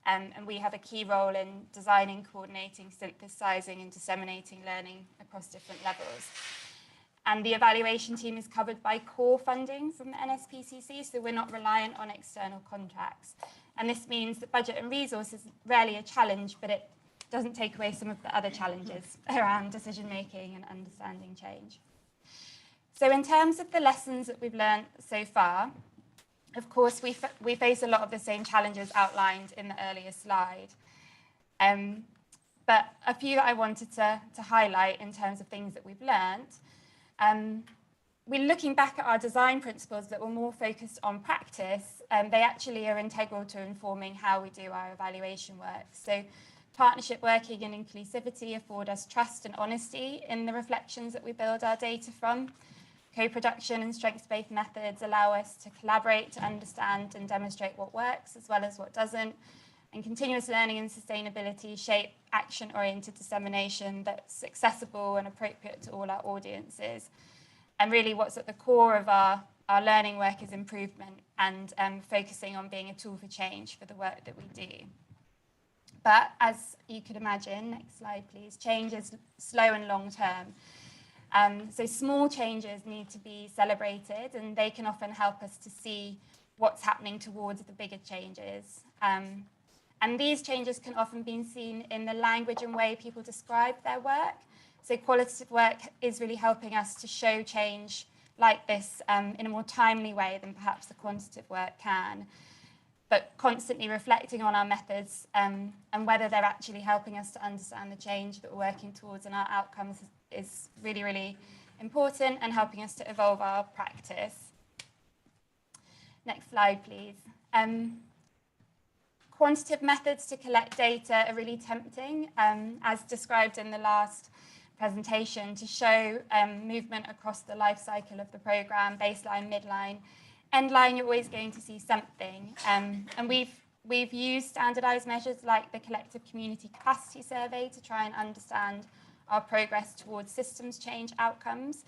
And we have a key role in designing, coordinating, synthesizing, and disseminating learning across different levels. And the evaluation team is covered by core funding from the NSPCC, so we're not reliant on external contracts. And this means that budget and resource is rarely a challenge, but it doesn't take away some of the other challenges around decision-making and understanding change. So in terms of the lessons that we've learned so far, of course, we face a lot of the same challenges outlined in the earlier slide. But a few that I wanted to highlight in terms of things that we've learned. We're looking back at our design principles that were more focused on practice. They actually are integral to informing how we do our evaluation work. So partnership working and inclusivity afford us trust and honesty in the reflections that we build our data from. Co-production and strengths-based methods allow us to collaborate to understand and demonstrate what works as well as what doesn't. And continuous learning and sustainability shape action-oriented dissemination that's accessible and appropriate to all our audiences. And really what's at the core of our learning work is improvement and focusing on being a tool for change for the work that we do. But as you could imagine, next slide please, change is slow and long term. So small changes need to be celebrated and they can often help us to see what's happening towards the bigger changes. And these changes can often be seen in the language and way people describe their work. So qualitative work is really helping us to show change like this in a more timely way than perhaps the quantitative work can. But constantly reflecting on our methods and whether they're actually helping us to understand the change that we're working towards and our outcomes is really, really important and helping us to evolve our practice. Next slide, please. Quantitative methods to collect data are really tempting, as described in the last presentation, to show movement across the life cycle of the programme, baseline, midline. Endline, you're always going to see something. And we've used standardised measures like the Collective Community Capacity Survey to try and understand our progress towards systems change outcomes.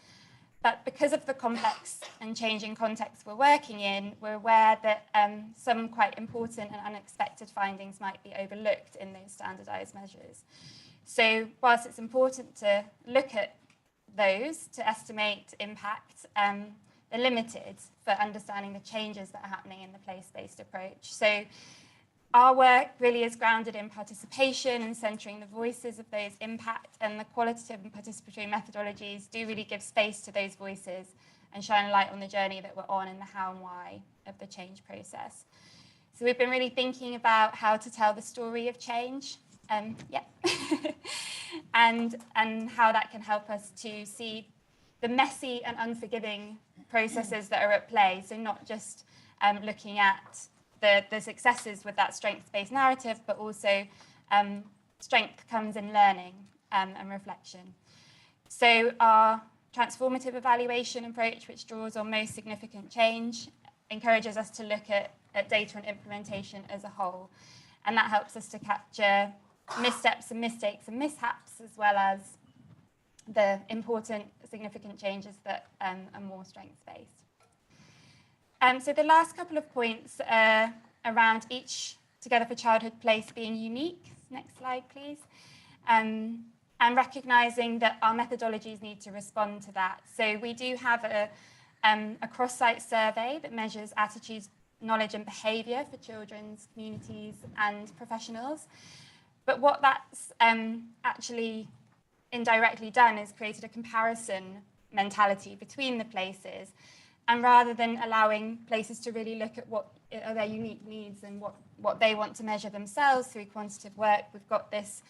But because of the complex and changing context we're working in, we're aware that some quite important and unexpected findings might be overlooked in those standardised measures. So whilst it's important to look at those to estimate impact, they're limited for understanding the changes that are happening in the place-based approach. So our work really is grounded in participation and centering the voices of those impact, and the qualitative and participatory methodologies do really give space to those voices and shine a light on the journey that we're on and the how and why of the change process. So we've been really thinking about how to tell the story of change, and how that can help us to see the messy and unforgiving processes that are at play. So not just looking at the successes with that strengths-based narrative, but also strength comes in learning and reflection. So our transformative evaluation approach, which draws on most significant change, encourages us to look at data and implementation as a whole. And that helps us to capture missteps and mistakes and mishaps, as well as the important, significant changes that are more strengths-based. So the last couple of points around each Together for Childhood place being unique. Next slide, please. And recognising that our methodologies need to respond to that. So we do have a cross-site survey that measures attitudes, knowledge and behaviour for children's communities and professionals. But what that's actually indirectly done is created a comparison mentality between the places. And rather than allowing places to really look at what are their unique needs and what they want to measure themselves through quantitative work, we've got this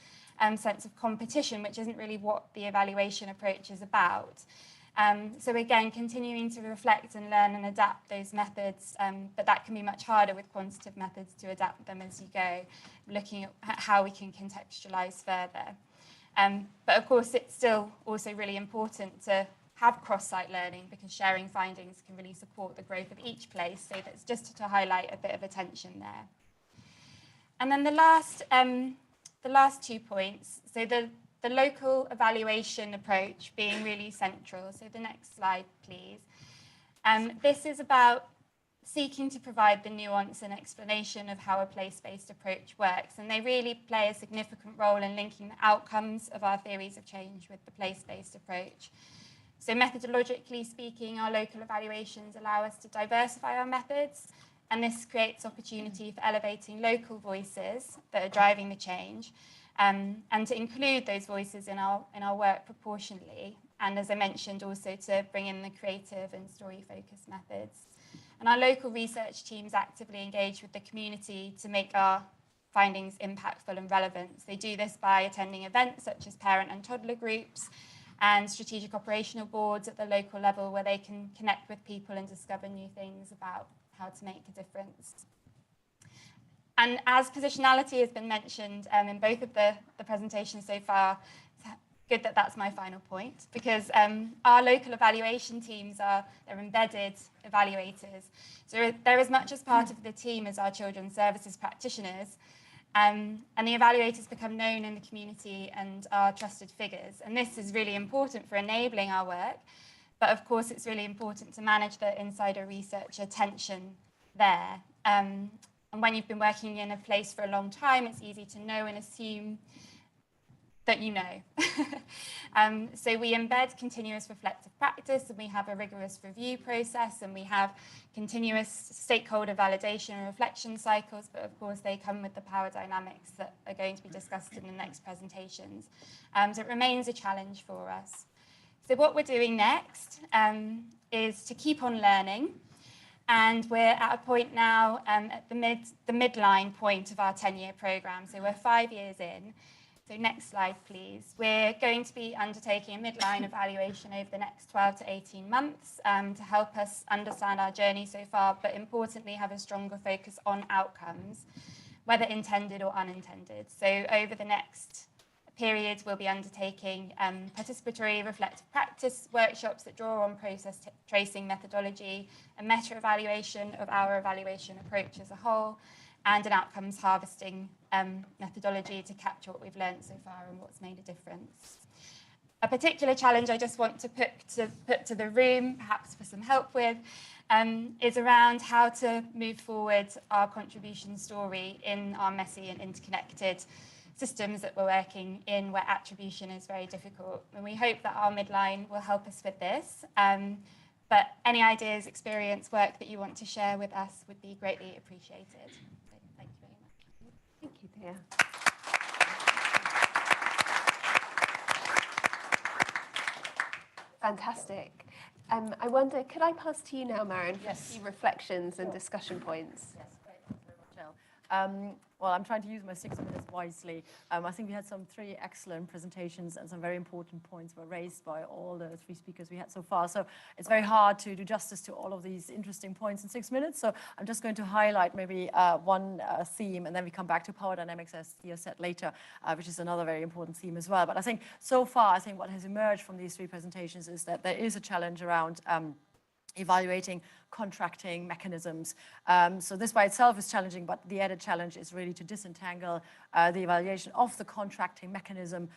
sense of competition, which isn't really what the evaluation approach is about. So again, continuing to reflect and learn and adapt those methods, but that can be much harder with quantitative methods to adapt them as you go, looking at how we can contextualise further. But of course, it's still also really important to have cross-site learning, because sharing findings can really support the growth of each place. So that's just to highlight a bit of attention there. And then the last 2 points, so the local evaluation approach being really central. So the next slide, please. This is about seeking to provide the nuance and explanation of how a place-based approach works. And they really play a significant role in linking the outcomes of our theories of change with the place-based approach. So methodologically speaking, our local evaluations allow us to diversify our methods, and this creates opportunity for elevating local voices that are driving the change, and to include those voices in our work proportionally. And as I mentioned, also to bring in the creative and story-focused methods. And our local research teams actively engage with the community to make our findings impactful and relevant. They do this by attending events such as parent and toddler groups and strategic operational boards at the local level, where they can connect with people and discover new things about how to make a difference. And as positionality has been mentioned in both of the presentations so far, it's good that that's my final point, because our local evaluation teams they're embedded evaluators. So they're as much as part of the team as our children's services practitioners. And the evaluators become known in the community and are trusted figures. And this is really important for enabling our work. But of course, it's really important to manage the insider researcher tension there. And when you've been working in a place for a long time, it's easy to know and assume that you know. So we embed continuous reflective practice, and we have a rigorous review process, and we have continuous stakeholder validation and reflection cycles, but of course they come with the power dynamics that are going to be discussed in the next presentations. So it remains a challenge for us. So what we're doing next is to keep on learning, and we're at a point now at the midline point of our 10-year programme, so we're 5 years in. So next slide, please. We're going to be undertaking a midline evaluation over the next 12 to 18 months to help us understand our journey so far, but importantly, have a stronger focus on outcomes, whether intended or unintended. So over the next period, we'll be undertaking participatory reflective practice workshops that draw on process tracing methodology, a meta-evaluation of our evaluation approach as a whole, and an outcomes harvesting methodology to capture what we've learned so far and what's made a difference. A particular challenge I just want to put to the room, perhaps for some help with, is around how to move forward our contribution story in our messy and interconnected systems that we're working in, where attribution is very difficult. And we hope that our midline will help us with this. But any ideas, experience, work that you want to share with us would be greatly appreciated. So thank you very much. Thank you, Thea. Fantastic. I wonder, could I pass to you now, Maren, for a few reflections and discussion points? Yes, great. Thank you very Well, I'm trying to use my 6 minutes wisely. I think we had some 3 excellent presentations and some very important points were raised by all the 3 speakers we had so far. So it's very hard to do justice to all of these interesting points in 6 minutes. So I'm just going to highlight maybe one theme, and then we come back to power dynamics, as Thea said later, which is another very important theme as well. But I think so far, I think what has emerged from these 3 presentations is that there is a challenge around evaluating contracting mechanisms. So this by itself is challenging, but the added challenge is really to disentangle the evaluation of the contracting mechanism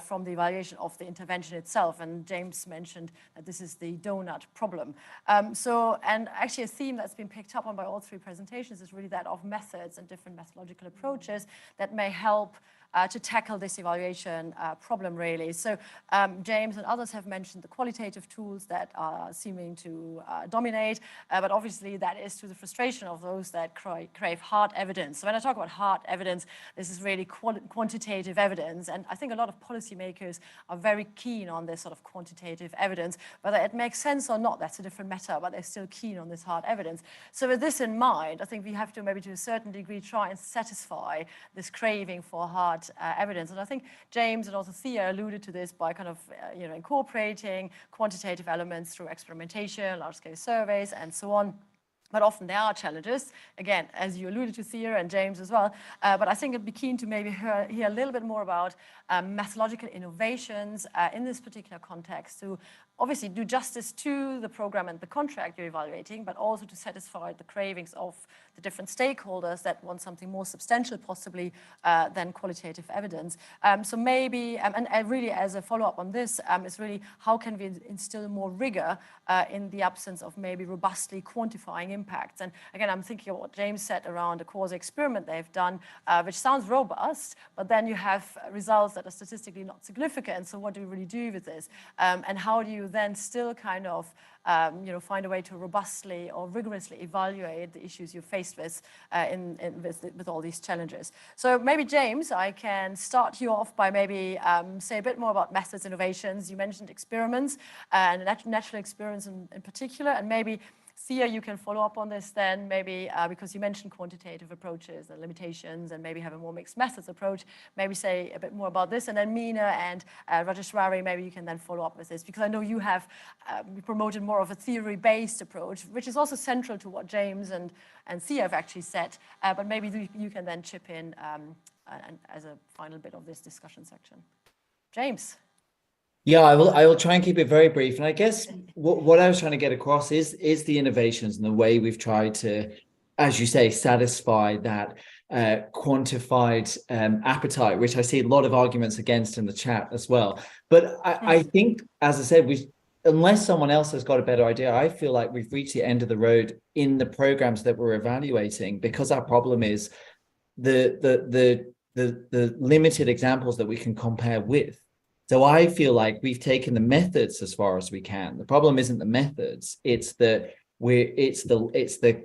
from the evaluation of the intervention itself. And James mentioned that this is the donut problem. And actually a theme that's been picked up on by all 3 presentations is really that of methods and different methodological approaches that may help to tackle this evaluation problem, really. So James and others have mentioned the qualitative tools that are seeming to dominate, but obviously that is to the frustration of those that crave hard evidence. So when I talk about hard evidence, this is really quantitative evidence, and I think a lot of policymakers are very keen on this sort of quantitative evidence. Whether it makes sense or not, that's a different matter, but they're still keen on this hard evidence. So with this in mind, I think we have to maybe to a certain degree try and satisfy this craving for hard evidence. And I think James and also Thea alluded to this by kind of incorporating quantitative elements through experimentation, large-scale surveys, and so on. But often there are challenges, again, as you alluded to, Thea and James as well. But I think I'd be keen to maybe hear a little bit more about methodological innovations in this particular context to obviously do justice to the program and the contract you're evaluating, but also to satisfy the cravings of the different stakeholders that want something more substantial possibly than qualitative evidence. So maybe, and really as a follow-up on this, is really how can we instill more rigor in the absence of maybe robustly quantifying impacts. And again, I'm thinking of what James said around the cause experiment they've done, which sounds robust, but then you have results that are statistically not significant. So what do we really do with this? And how do you then still kind of find a way to robustly or rigorously evaluate the issues you're faced with with all these challenges? So maybe, James, I can start you off by maybe say a bit more about methods innovations. You mentioned experiments and natural experiments in particular, and maybe Thea, you can follow up on this then, maybe because you mentioned quantitative approaches and limitations and maybe have a more mixed methods approach, maybe say a bit more about this. And then Meena and Rajeshwari, maybe you can then follow up with this, because I know you have promoted more of a theory-based approach, which is also central to what James and Thea have actually said. But maybe you can then chip in as a final bit of this discussion section. James. Yeah, I will try and keep it very brief. And I guess what I was trying to get across is the innovations and the way we've tried to, as you say, satisfy that quantified appetite, which I see a lot of arguments against in the chat as well. But I think, as I said, unless someone else has got a better idea, I feel like we've reached the end of the road in the programs that we're evaluating, because our problem is the limited examples that we can compare with. So I feel like we've taken the methods as far as we can. The problem isn't the methods; it's the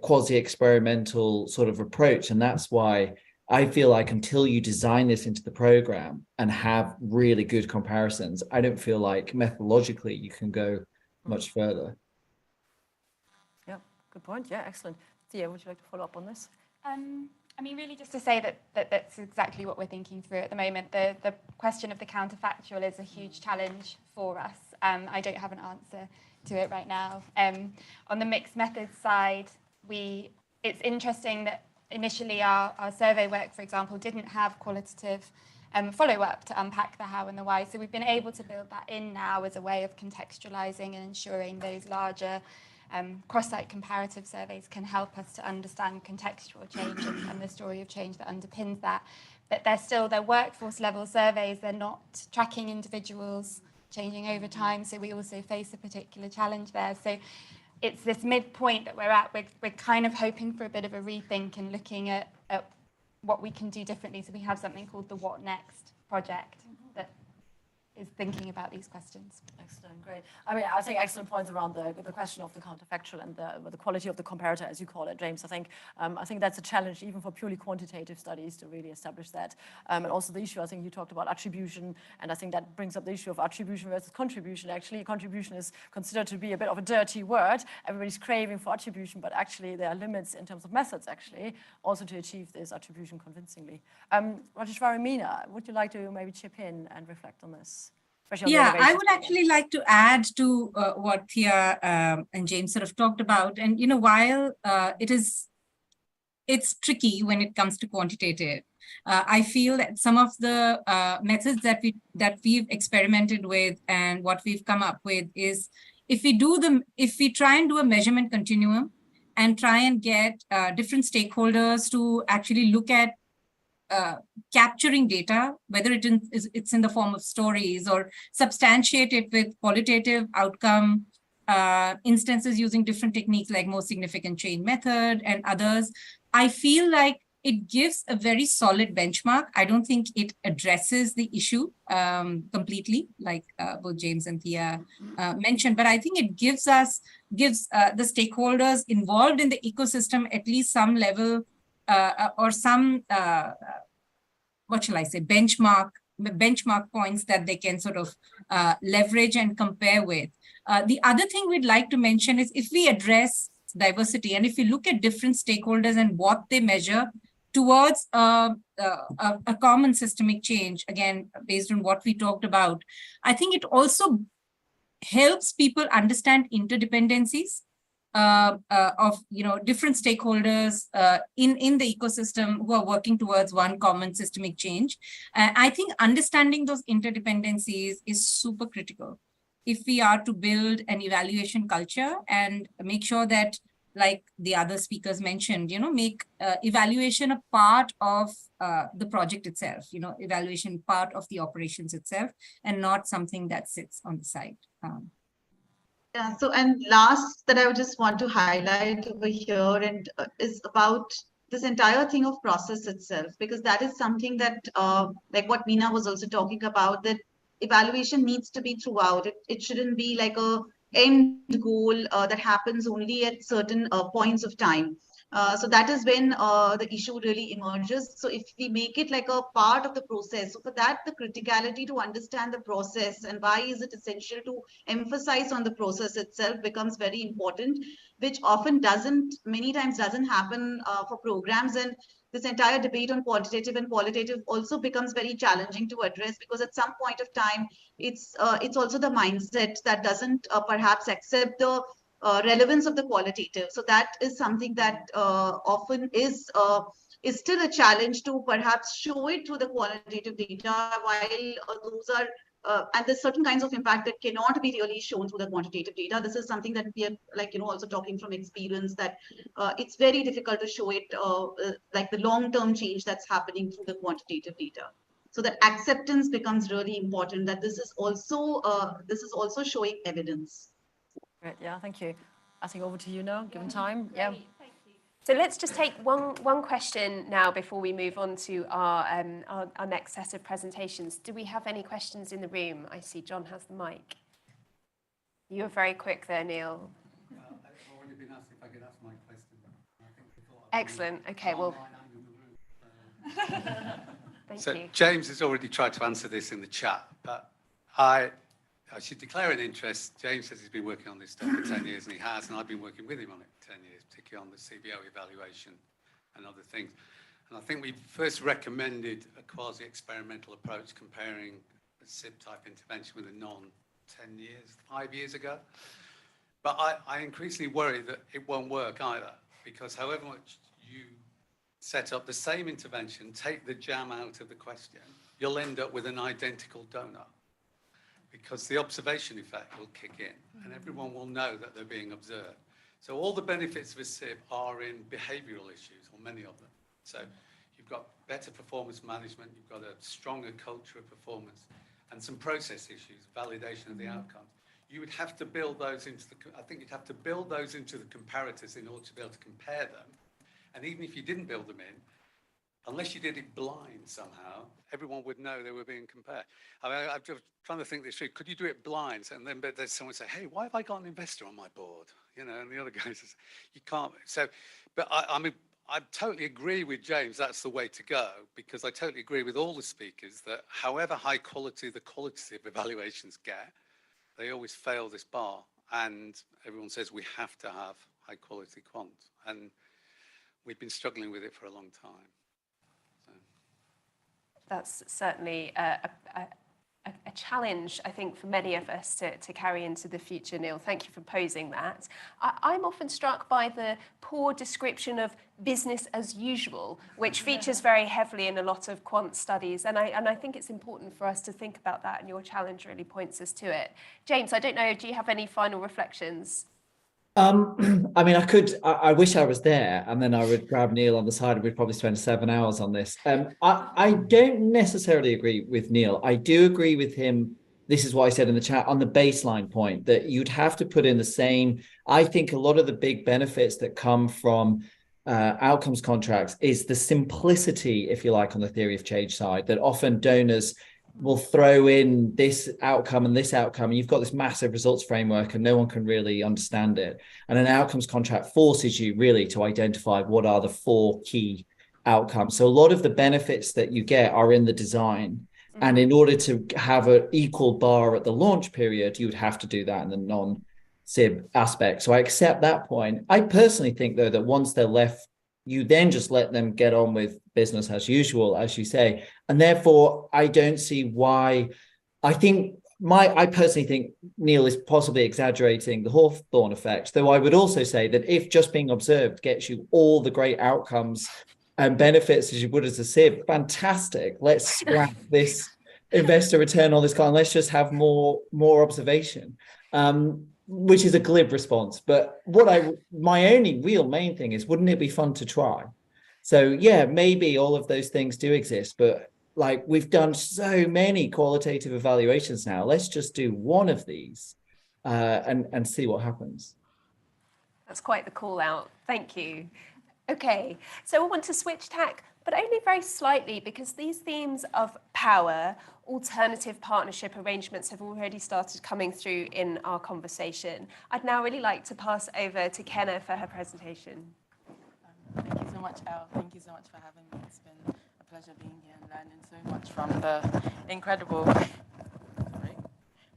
quasi-experimental sort of approach, and that's why I feel like until you design this into the program and have really good comparisons, I don't feel like methodologically you can go much further. Yeah, good point. Yeah, excellent. Thea, would you like to follow up on this? I mean, really just to say that that's exactly what we're thinking through at the moment. The question of the counterfactual is a huge challenge for us. I don't have an answer to it right now. On the mixed methods side, it's interesting that initially our survey work, for example, didn't have qualitative follow-up to unpack the how and the why. So we've been able to build that in now as a way of contextualizing and ensuring those larger cross-site comparative surveys can help us to understand contextual change and the story of change that underpins that. But they're workforce level surveys, they're not tracking individuals changing over time, so we also face a particular challenge there. So it's this midpoint that we're at. We're kind of hoping for a bit of a rethink and looking at what we can do differently. So we have something called the What Next project that is thinking about these questions. Excellent, great. I mean, I think excellent points around the question of the counterfactual and the quality of the comparator, as you call it, James. I think that's a challenge even for purely quantitative studies to really establish that. And also the issue, I think you talked about attribution, and I think that brings up the issue of attribution versus contribution. Actually, contribution is considered to be a bit of a dirty word. Everybody's craving for attribution, but actually there are limits in terms of methods, actually, also to achieve this attribution convincingly. Rajeshwari, Meena, would you like to maybe chip in and reflect on this? Yeah, I would actually like to add to what Thea and James sort of talked about. And, while it's tricky when it comes to quantitative, I feel that some of the methods that we've experimented with and what we've come up with is if we try and do a measurement continuum and try and get different stakeholders to actually look at capturing data, whether it's in the form of stories or substantiate it with qualitative outcome instances using different techniques like most significant change method and others, I feel like it gives a very solid benchmark. I don't think it addresses the issue completely, like both James and Thea mentioned, but I think it gives the stakeholders involved in the ecosystem at least some level or some, what shall I say, benchmark points that they can sort of leverage and compare with. The other thing we'd like to mention is if we address diversity and if we look at different stakeholders and what they measure towards a common systemic change, again, based on what we talked about, I think it also helps people understand interdependencies of different stakeholders in the ecosystem who are working towards one common systemic change. I think understanding those interdependencies is super critical if we are to build an evaluation culture and make sure that, like the other speakers mentioned, make evaluation a part of the project itself, evaluation part of the operations itself and not something that sits on the side. Yeah, so and last that I would just want to highlight over here and is about this entire thing of process itself, because that is something that like what Meena was also talking about, that evaluation needs to be throughout. It shouldn't be like a end goal that happens only at certain points of time. So that is when the issue really emerges. So if we make it like a part of the process, so for that, the criticality to understand the process and why is it essential to emphasize on the process itself becomes very important, which often many times doesn't happen for programs. And this entire debate on quantitative and qualitative also becomes very challenging to address, because at some point of time, it's also the mindset that doesn't perhaps accept the relevance of the qualitative. So that is something that often is still a challenge to perhaps show it through the qualitative data, while those are and there's certain kinds of impact that cannot be really shown through the quantitative data. This is something that we are also talking from experience, that it's very difficult to show it like the long-term change that's happening through the quantitative data. So that acceptance becomes really important, that this is also showing evidence. Great, yeah, thank you. I think over to you now, given time. Yeah. Thank you. So let's just take one question now before we move on to our next set of presentations. Do we have any questions in the room? I see John has the mic. You were very quick there, Neil. I've already been asked if I could ask my question. Excellent. Okay, well. Thank you. James has already tried to answer this in the chat, but I should declare an interest. James says he's been working on this stuff for 10 years, and he has, and I've been working with him on it for 10 years, particularly on the CBO evaluation and other things. And I think we first recommended a quasi-experimental approach comparing a SIB-type intervention with a non-10 years, 5 years ago. But I increasingly worry that it won't work either, because however much you set up the same intervention, take the jam out of the question, you'll end up with an identical donut, because the observation effect will kick in and everyone will know that they're being observed. So all the benefits of a SIB are in behavioral issues, or many of them. So you've got better performance management, you've got a stronger culture of performance, and some process issues, validation of the outcomes. You would have to build those into I think you'd have to build those into the comparators in order to be able to compare them. And even if you didn't build them in, unless you did it blind somehow, everyone would know they were being compared. I mean, I'm just trying to think this through. Could you do it blind? And then but there's someone say, hey, why have I got an investor on my board? You know, and the other guy says, you can't. So, but I mean, I totally agree with James. That's the way to go, because I totally agree with all the speakers that however high quality the qualitative evaluations get, they always fail this bar. And everyone says we have to have high quality quant. And we've been struggling with it for a long time. So. That's certainly a challenge, I think, for many of us to carry into the future, Neil. Thank you for posing that. I'm often struck by the poor description of business as usual, which features very heavily in a lot of quant studies. And I think it's important for us to think about that, and your challenge really points us to it. James, I don't know, do you have any final reflections? I mean, I wish I was there, and then I would grab Neil on the side and we'd probably spend 7 hours on this. I don't necessarily agree with Neil. I do agree with him. This is what I said in the chat on the baseline point, that you'd have to put in the same. I think a lot of the big benefits that come from outcomes contracts is the simplicity, if you like, on the theory of change side, that often donors will throw in this outcome and this outcome, and you've got this massive results framework and no one can really understand it. And an outcomes contract forces you really to identify what are the 4 key outcomes. So a lot of the benefits that you get are in the design. And in order to have an equal bar at the launch period, you would have to do that in the non-SIB aspect. So I accept that point. I personally think, though, that once they're left, you then just let them get on with business as usual, as you say. And therefore, I don't see why. I personally think Neil is possibly exaggerating the Hawthorne effect, though I would also say that if just being observed gets you all the great outcomes and benefits as you would as a SIB, fantastic. Let's scrap this investor return on this kind. Let's just have more observation. Which is a glib response, but my only real main thing is, wouldn't it be fun to try? So yeah, maybe all of those things do exist, but like, we've done so many qualitative evaluations now. Let's just do one of these and see what happens. That's quite the call out. Thank you. Okay, so I want to switch tack, but only very slightly, because these themes of power, alternative partnership arrangements have already started coming through in our conversation. I'd now really like to pass over to Kenna for her presentation. Thank you so much, Elle. Thank you so much for having me. It's been a pleasure being here and learning so much from the incredible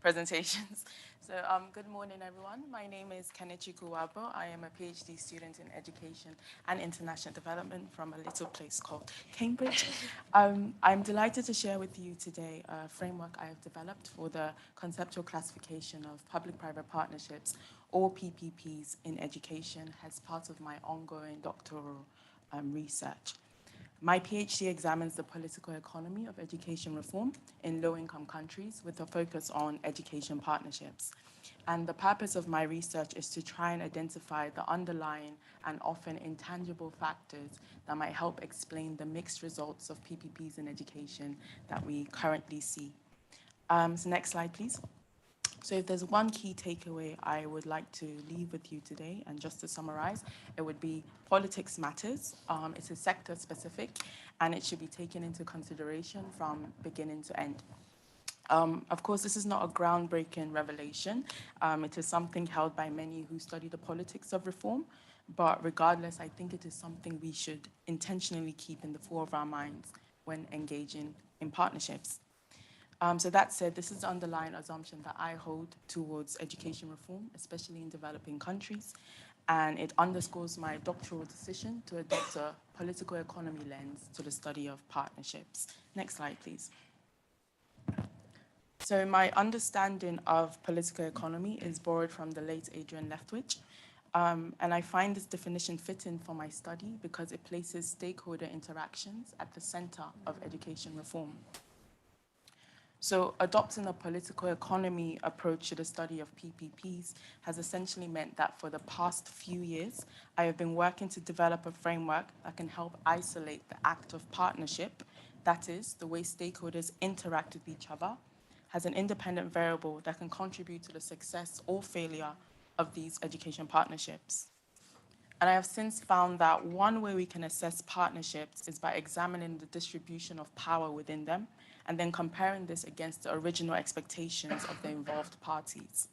presentations. So good morning, everyone. My name is Kenichi Kuwabo. I am a PhD student in education and international development from a little place called Cambridge. I'm delighted to share with you today a framework I have developed for the conceptual classification of public-private partnerships, or PPPs, in education as part of my ongoing doctoral research. My PhD examines the political economy of education reform in low-income countries with a focus on education partnerships. And the purpose of my research is to try and identify the underlying and often intangible factors that might help explain the mixed results of PPPs in education that we currently see. So next slide, please. So if there's one key takeaway I would like to leave with you today, and just to summarize, it would be politics matters. It is sector specific, and it should be taken into consideration from beginning to end. Of course, this is not a groundbreaking revelation. It is something held by many who study the politics of reform, but regardless, I think it is something we should intentionally keep in the fore of our minds when engaging in partnerships. So that said, this is the underlying assumption that I hold towards education reform, especially in developing countries, and it underscores my doctoral decision to adopt a political economy lens to the study of partnerships. Next slide, please. So my understanding of political economy is borrowed from the late Adrian Leftwich, and I find this definition fitting for my study because it places stakeholder interactions at the center of education reform. So adopting a political economy approach to the study of PPPs has essentially meant that for the past few years, I have been working to develop a framework that can help isolate the act of partnership, that is, the way stakeholders interact with each other, as an independent variable that can contribute to the success or failure of these education partnerships. And I have since found that one way we can assess partnerships is by examining the distribution of power within them and then comparing this against the original expectations of the involved parties.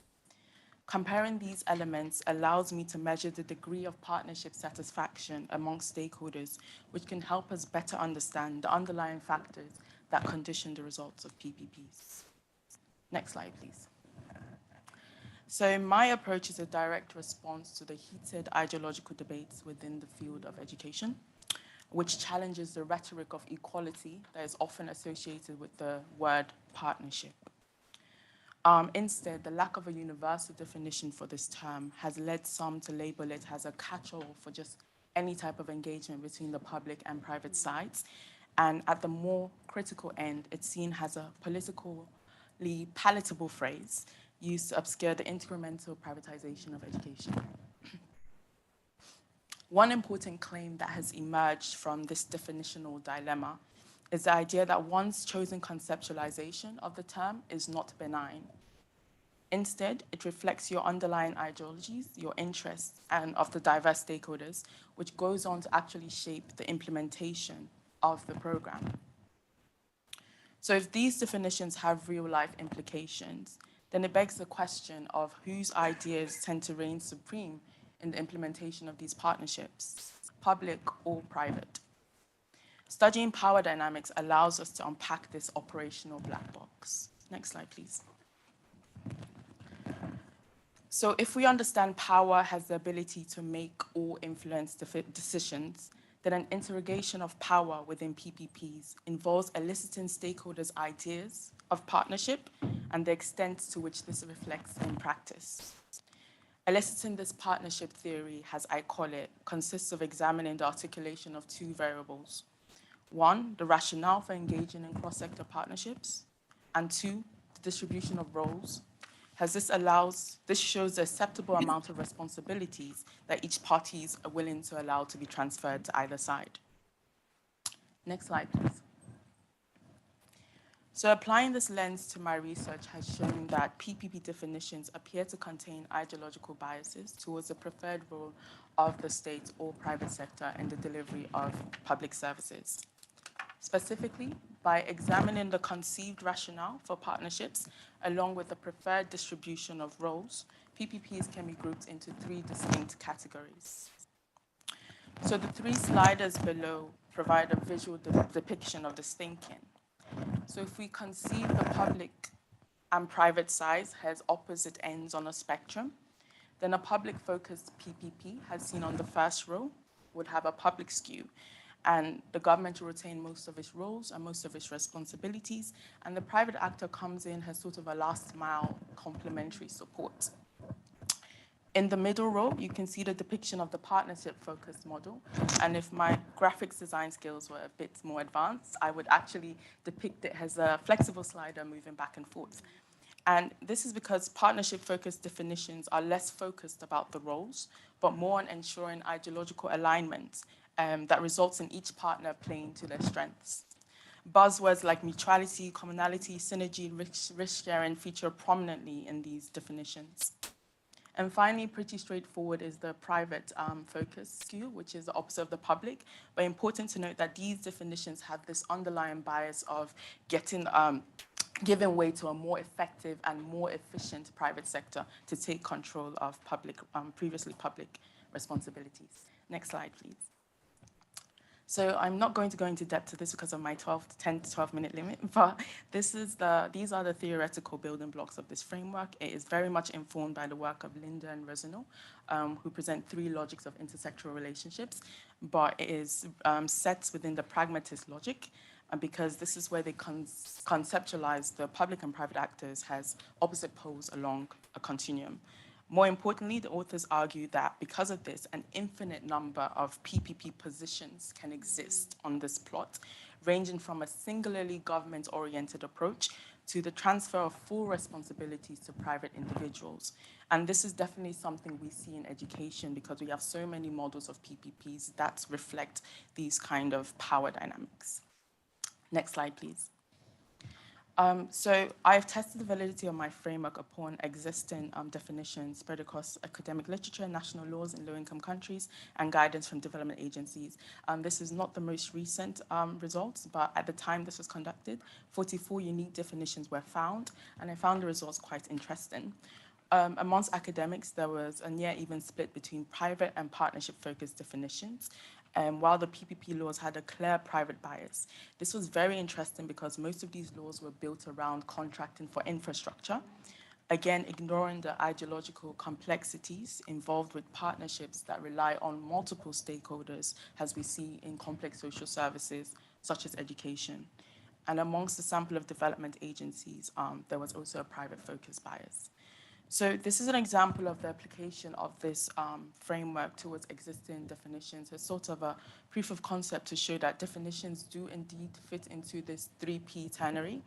Comparing these elements allows me to measure the degree of partnership satisfaction amongst stakeholders, which can help us better understand the underlying factors that condition the results of PPPs. Next slide, please. So my approach is a direct response to the heated ideological debates within the field of education, which challenges the rhetoric of equality that is often associated with the word partnership. Instead, the lack of a universal definition for this term has led some to label it as a catch-all for just any type of engagement between the public and private sides. And at the more critical end, it's seen as a politically palatable phrase used to obscure the incremental privatization of education. One important claim that has emerged from this definitional dilemma is the idea that one's chosen conceptualization of the term is not benign. Instead, it reflects your underlying ideologies, your interests, and of the diverse stakeholders, which goes on to actually shape the implementation of the program. So if these definitions have real-life implications, then it begs the question of whose ideas tend to reign supreme in the implementation of these partnerships, public or private. Studying power dynamics allows us to unpack this operational black box. Next slide, please. So if we understand power has the ability to make or influence decisions, then an interrogation of power within PPPs involves eliciting stakeholders' ideas of partnership and the extent to which this reflects in practice. Eliciting this partnership theory, as I call it, consists of examining the articulation of two variables. One, the rationale for engaging in cross-sector partnerships, and two, the distribution of roles, as this shows the acceptable amount of responsibilities that each party is willing to allow to be transferred to either side. Next slide, please. So applying this lens to my research has shown that PPP definitions appear to contain ideological biases towards the preferred role of the state or private sector in the delivery of public services. Specifically, by examining the conceived rationale for partnerships along with the preferred distribution of roles, PPPs can be grouped into three distinct categories. So the three sliders below provide a visual depiction of this thinking. So if we conceive the public and private sides as opposite ends on a spectrum, then a public-focused PPP, as seen on the first row, would have a public skew, and the government will retain most of its roles and most of its responsibilities, and the private actor comes in as sort of a last-mile complementary support. In the middle row, you can see the depiction of the partnership-focused model. And if my graphics design skills were a bit more advanced, I would actually depict it as a flexible slider moving back and forth. And this is because partnership-focused definitions are less focused about the roles, but more on ensuring ideological alignment that results in each partner playing to their strengths. Buzzwords like mutuality, commonality, synergy, risk sharing feature prominently in these definitions. And finally, pretty straightforward is the private focus skew, which is the opposite of the public. But important to note that these definitions have this underlying bias of giving way to a more effective and more efficient private sector to take control of previously public responsibilities. Next slide, please. So I'm not going to go into depth to this because of my 10 to 12 minute limit, but these are the theoretical building blocks of this framework. It is very much informed by the work of Linda and Resino, who present three logics of intersectoral relationships, but it is set within the pragmatist logic, because this is where they conceptualize the public and private actors as opposite poles along a continuum. More importantly, the authors argue that because of this, an infinite number of PPP positions can exist on this plot, ranging from a singularly government-oriented approach to the transfer of full responsibilities to private individuals. And this is definitely something we see in education because we have so many models of PPPs that reflect these kind of power dynamics. Next slide, please. So I've tested the validity of my framework upon existing definitions spread across academic literature, national laws in low-income countries, and guidance from development agencies. This is not the most recent results, but at the time this was conducted, 44 unique definitions were found, and I found the results quite interesting. Amongst academics, there was a near even split between private and partnership-focused definitions, while the PPP laws had a clear private bias. This was very interesting because most of these laws were built around contracting for infrastructure, again, ignoring the ideological complexities involved with partnerships that rely on multiple stakeholders, as we see in complex social services, such as education. And amongst the sample of development agencies, there was also a private focus bias. So this is an example of the application of this framework towards existing definitions, as sort of a proof of concept to show that definitions do indeed fit into this 3P ternary.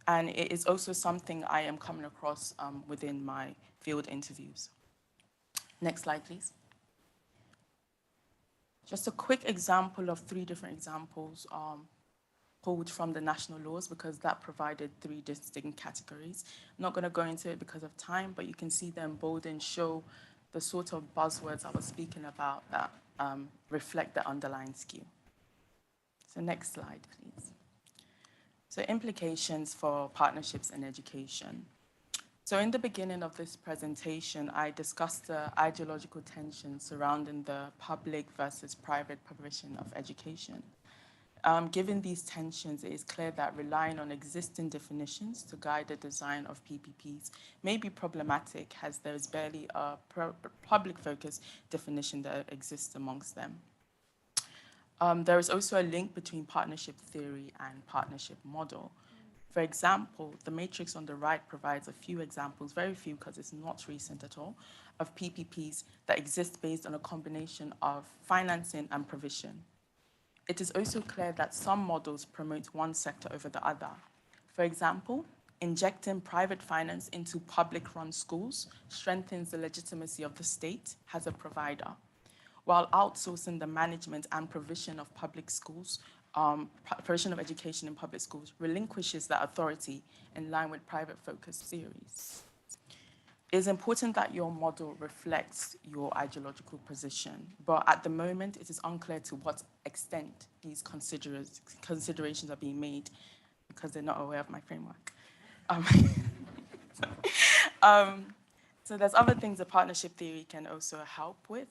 And it is also something I am coming across within my field interviews. Next slide, please. Just a quick example of 3 different examples pulled from the national laws, because that provided 3 distinct categories. I'm not going to go into it because of time, but you can see them bold and show the sort of buzzwords I was speaking about that reflect the underlying skew. So next slide, please. So implications for partnerships in education. So in the beginning of this presentation, I discussed the ideological tensions surrounding the public versus private provision of education. Given these tensions, it is clear that relying on existing definitions to guide the design of PPPs may be problematic, as there is barely a public-focused definition that exists amongst them. There is also a link between partnership theory and partnership model. For example, the matrix on the right provides a few examples, very few because it's not recent at all, of PPPs that exist based on a combination of financing and provision. It is also clear that some models promote one sector over the other. For example, injecting private finance into public-run schools strengthens the legitimacy of the state as a provider, while outsourcing the management and provision of public schools, provision of education in public schools relinquishes that authority in line with private-focused theories. It is important that your model reflects your ideological position, but at the moment, it is unclear to what extent these considerations are being made, because they're not aware of my framework. So there's other things the partnership theory can also help with.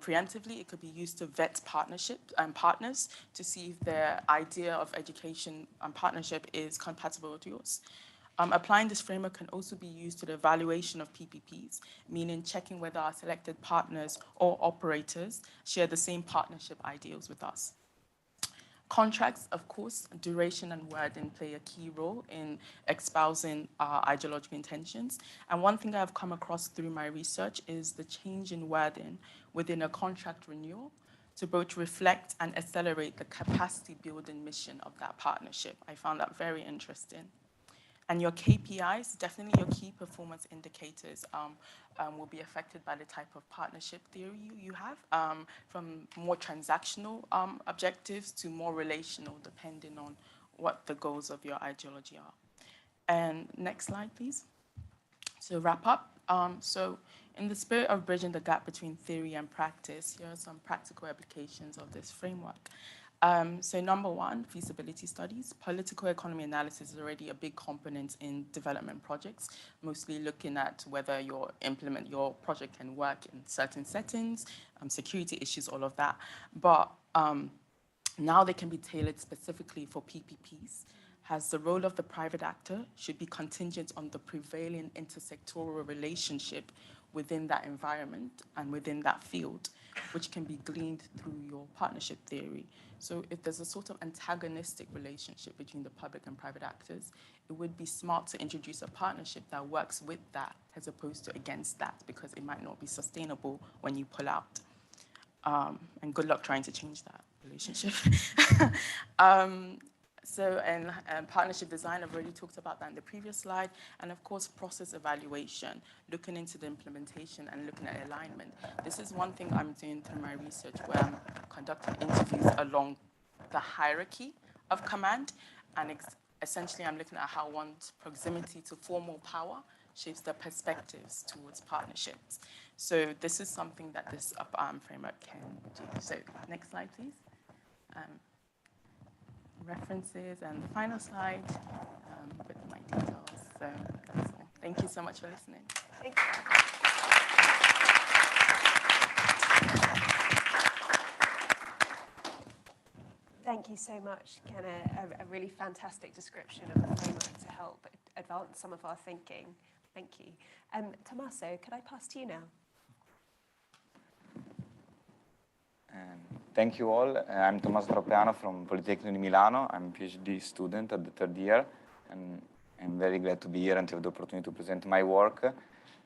Preemptively, it could be used to vet partnerships and partners to see if their idea of education and partnership is compatible with yours. Applying this framework can also be used to the evaluation of PPPs, meaning checking whether our selected partners or operators share the same partnership ideals with us. Contracts, of course, duration and wording play a key role in espousing our ideological intentions. And one thing I've come across through my research is the change in wording within a contract renewal to both reflect and accelerate the capacity building mission of that partnership. I found that very interesting. And your KPIs, definitely your key performance indicators, will be affected by the type of partnership theory you have, from more transactional objectives to more relational, depending on what the goals of your ideology are. And next slide, please. So wrap up. So in the spirit of bridging the gap between theory and practice, here are some practical applications of this framework. So number 1, feasibility studies. Political economy analysis is already a big component in development projects, mostly looking at whether your project can work in certain settings, security issues, all of that. But now they can be tailored specifically for PPPs, as the role of the private actor should be contingent on the prevailing intersectoral relationship within that environment and within that field, which can be gleaned through your partnership theory. So if there's a sort of antagonistic relationship between the public and private actors, it would be smart to introduce a partnership that works with that as opposed to against that, because it might not be sustainable when you pull out. And good luck trying to change that relationship. So, partnership design, I've already talked about that in the previous slide. And of course, process evaluation, looking into the implementation and looking at alignment. This is one thing I'm doing through my research, where I'm conducting interviews along the hierarchy of command and essentially I'm looking at how one's proximity to formal power shapes their perspectives towards partnerships. So this is something that this framework can do. So next slide, please. References and the final slide with my details. So that's all. Thank you so much for listening. Thank you. Thank you so much, Kenna. A really fantastic description of the framework to help advance some of our thinking. Thank you. Tommaso, could I pass to you now? Thank you all. I'm Tommaso Troppeano from Politecnico di Milano. I'm a PhD student at the third year, and I'm very glad to be here and to have the opportunity to present my work,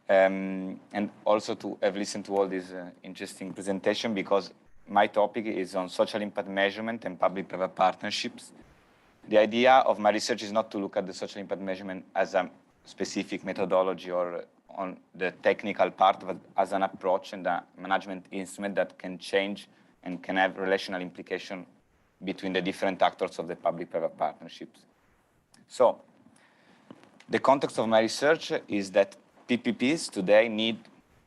and also to have listened to all this interesting presentation, because my topic is on social impact measurement and public-private partnerships. The idea of my research is not to look at the social impact measurement as a specific methodology or on the technical part, but as an approach and a management instrument that can change and can have relational implication between the different actors of the public-private partnerships. So, the context of my research is that PPPs today need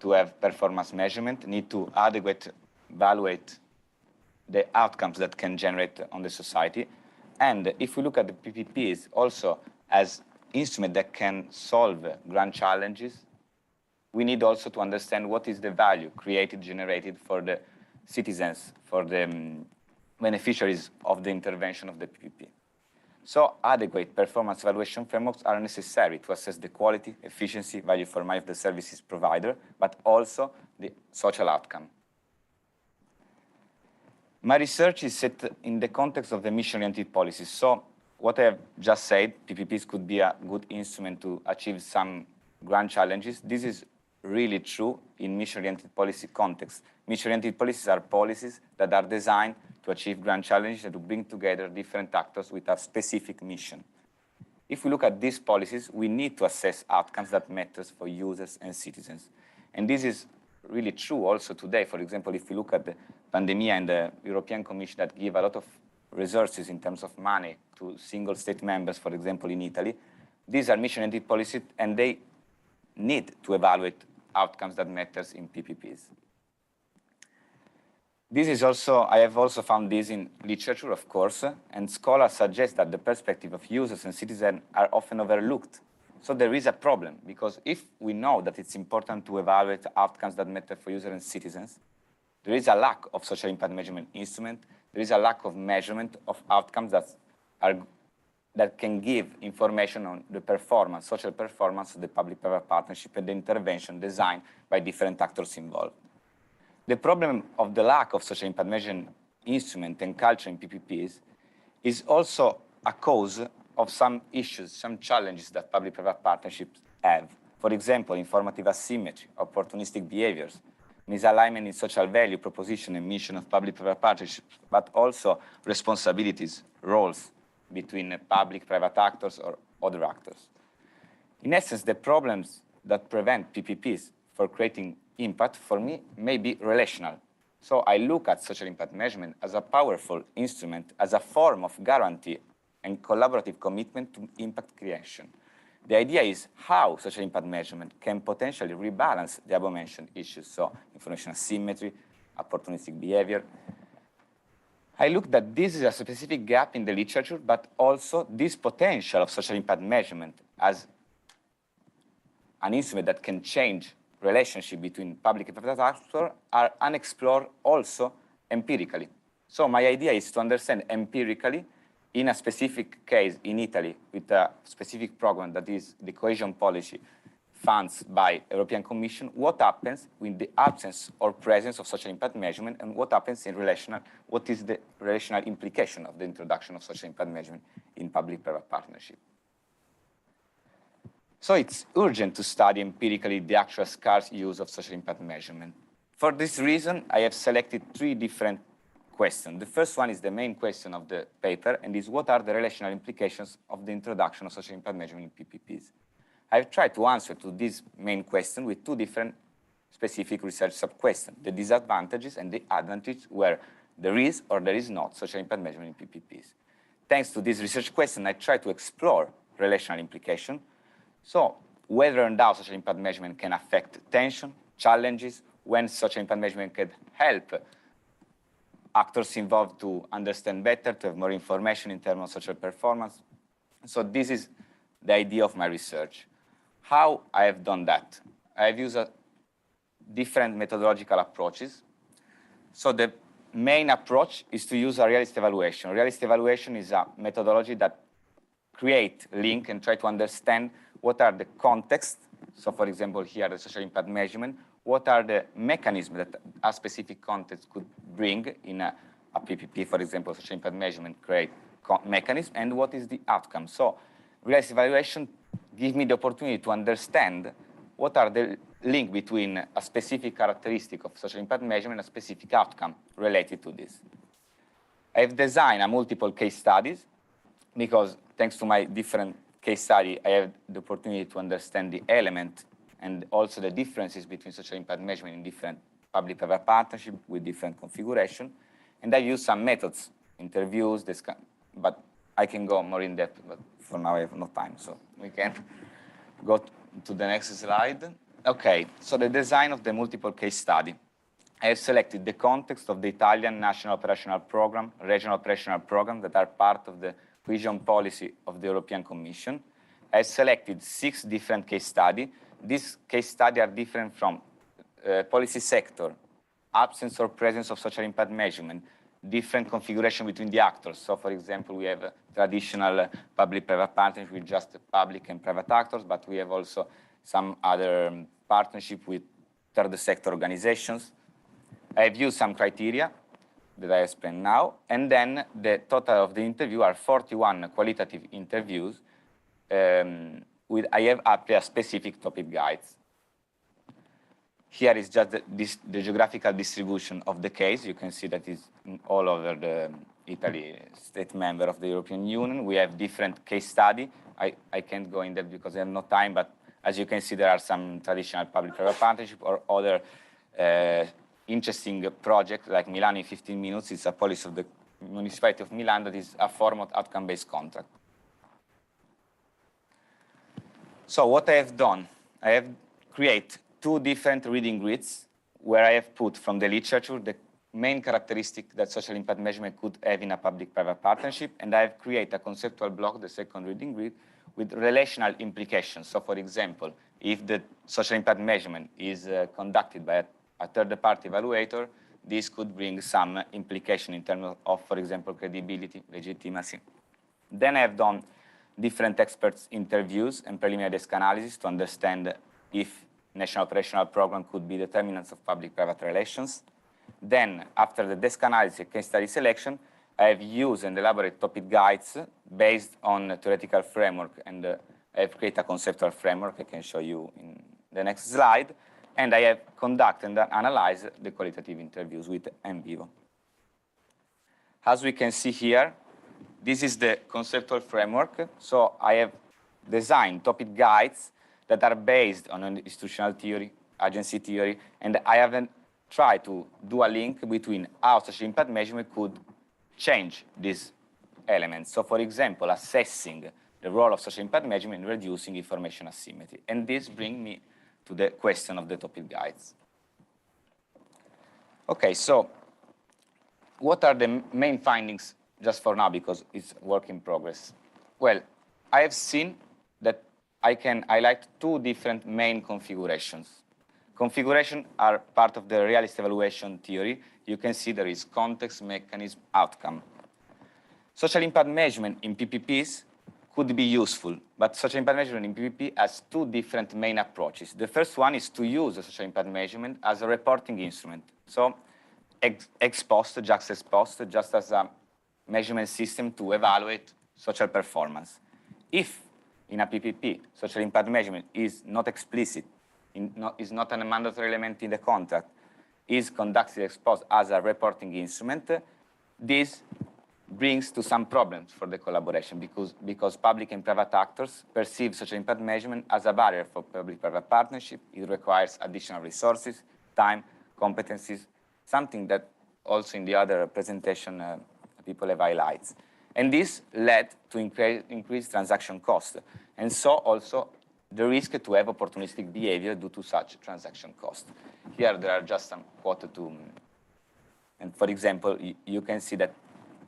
to have performance measurement, need to adequately evaluate the outcomes that can generate on the society. And if we look at the PPPs also as instrument that can solve grand challenges, we need also to understand what is the value created, generated for the citizens, for the beneficiaries of the intervention of the PPP. So adequate performance evaluation frameworks are necessary to assess the quality, efficiency, value for money of the services provider, but also the social outcome. My research is set in the context of the mission-oriented policies. So what I have just said, PPPs could be a good instrument to achieve some grand challenges. This is really true in mission-oriented policy context. Mission-oriented policies are policies that are designed to achieve grand challenges and to bring together different actors with a specific mission. If we look at these policies, we need to assess outcomes that matter for users and citizens. And this is really true also today. For example, if we look at the pandemic and the European Commission that give a lot of resources in terms of money to single state members, for example, in Italy, these are mission-oriented policies, and they need to evaluate outcomes that matters in PPPs. This is also, I have also found this in literature, of course, and scholars suggest that the perspective of users and citizens are often overlooked. So there is a problem, because if we know that it's important to evaluate outcomes that matter for users and citizens, there is a lack of social impact measurement instrument, there is a lack of measurement of outcomes that can give information on the performance, social performance of the public-private partnership and the intervention designed by different actors involved. The problem of the lack of social impact measurement instrument and culture in PPPs is also a cause of some issues, some challenges that public-private partnerships have. For example, informative asymmetry, opportunistic behaviors, misalignment in social value, proposition, and mission of public-private partnerships, but also responsibilities, roles between public-private actors or other actors. In essence, the problems that prevent PPPs from creating impact, for me, may be relational. So I look at social impact measurement as a powerful instrument, as a form of guarantee and collaborative commitment to impact creation. The idea is how social impact measurement can potentially rebalance the above-mentioned issues, so information asymmetry, opportunistic behavior. I looked that this is a specific gap in the literature, but also this potential of social impact measurement as an instrument that can change relationship between public and private actors are unexplored also empirically. So my idea is to understand empirically, in a specific case in Italy, with a specific program that is the cohesion policy funds by European Commission, what happens with the absence or presence of social impact measurement, and what happens in relational, what is the relational implication of the introduction of social impact measurement in public-private partnership. So it's urgent to study empirically the actual scarce use of social impact measurement. For this reason, I have selected 3 different questions. The first one is the main question of the paper, and is what are the relational implications of the introduction of social impact measurement in PPPs? I've tried to answer to this main question with 2 different specific research sub-questions, the disadvantages and the advantages where there is or there is not social impact measurement in PPPs. thanks to this research question, I try to explore relational implication. So whether and how social impact measurement can affect tension, challenges, when social impact measurement can help actors involved to understand better, to have more information in terms of social performance. So this is the idea of my research. How I have done that? I have used different methodological approaches. So the main approach is to use a realist evaluation. Realist evaluation is a methodology that create link and try to understand what are the contexts. So for example, here, the social impact measurement, what are the mechanisms that a specific context could bring in a PPP, for example, social impact measurement create mechanism, and what is the outcome. So realist evaluation gives me the opportunity to understand what are the link between a specific characteristic of social impact measurement and a specific outcome related to this. I've designed a multiple case studies because thanks to my different case study, I have the opportunity to understand the element and also the differences between social impact measurement in different public-private partnerships with different configuration. And I use some methods, interviews, but I can go more in depth, but for now I have no time, so we can go to the next slide. Okay, so the design of the multiple case study. I have selected the context of the Italian National Operational Program, Regional Operational Program that are part of the cohesion policy of the European Commission. I have selected 6 different case studies. These case studies are different from policy sector, absence or presence of social impact measurement, different configuration between the actors. So for example, we have a traditional public-private partnership with just public and private actors, but we have also some other partnership with third sector organizations. I have used some criteria that I explain now, and then the total of the interview are 41 qualitative interviews. I have applied specific topic guides. Here is just the geographical distribution of the case. You can see that it's all over the Italy, state member of the European Union. We have different case study. I can't go in depth because I have no time, but as you can see, there are some traditional public-private partnership or other interesting project like Milan in 15 minutes. It's a policy of the municipality of Milan that is a form of outcome-based contract. So what I have done, I have created 2 different reading grids where I have put from the literature the main characteristic that social impact measurement could have in a public-private partnership, and I have created a conceptual block, the second reading grid, with relational implications. So for example, if the social impact measurement is conducted by a third-party evaluator, this could bring some implication in terms of, for example, credibility, legitimacy. Then I have done different experts interviews and preliminary risk analysis to understand if national operational program could be determinants of public-private relations. Then, after the desk analysis and case study selection, I have used and elaborated topic guides based on a theoretical framework, and I have created a conceptual framework I can show you in the next slide. And I have conducted and analyzed the qualitative interviews with NVivo. As we can see here, this is the conceptual framework. So I have designed topic guides that are based on an institutional theory, agency theory, and I haven't tried to do a link between how social impact measurement could change these elements. So for example, assessing the role of social impact measurement in reducing information asymmetry. And this brings me to the question of the topic guides. Okay, so what are the main findings just for now, because it's work in progress? Well, I have seen that I can highlight 2 different main configurations. Configurations are part of the realist evaluation theory. You can see there is context, mechanism, outcome. Social impact measurement in PPPs could be useful, but social impact measurement in PPP has 2 different main approaches. The first one is to use the social impact measurement as a reporting instrument. So ex post, just as a measurement system to evaluate social performance. If in a PPP, social impact measurement is not explicit, is not a mandatory element in the contract, is conducted ex post as a reporting instrument, this brings to some problems for the collaboration because public and private actors perceive social impact measurement as a barrier for public-private partnership. It requires additional resources, time, competencies, something that also in the other presentation people have highlights. And this led to increased transaction cost. And so also the risk to have opportunistic behavior due to such transaction cost. Here there are just some quoted to, and for example, you can see that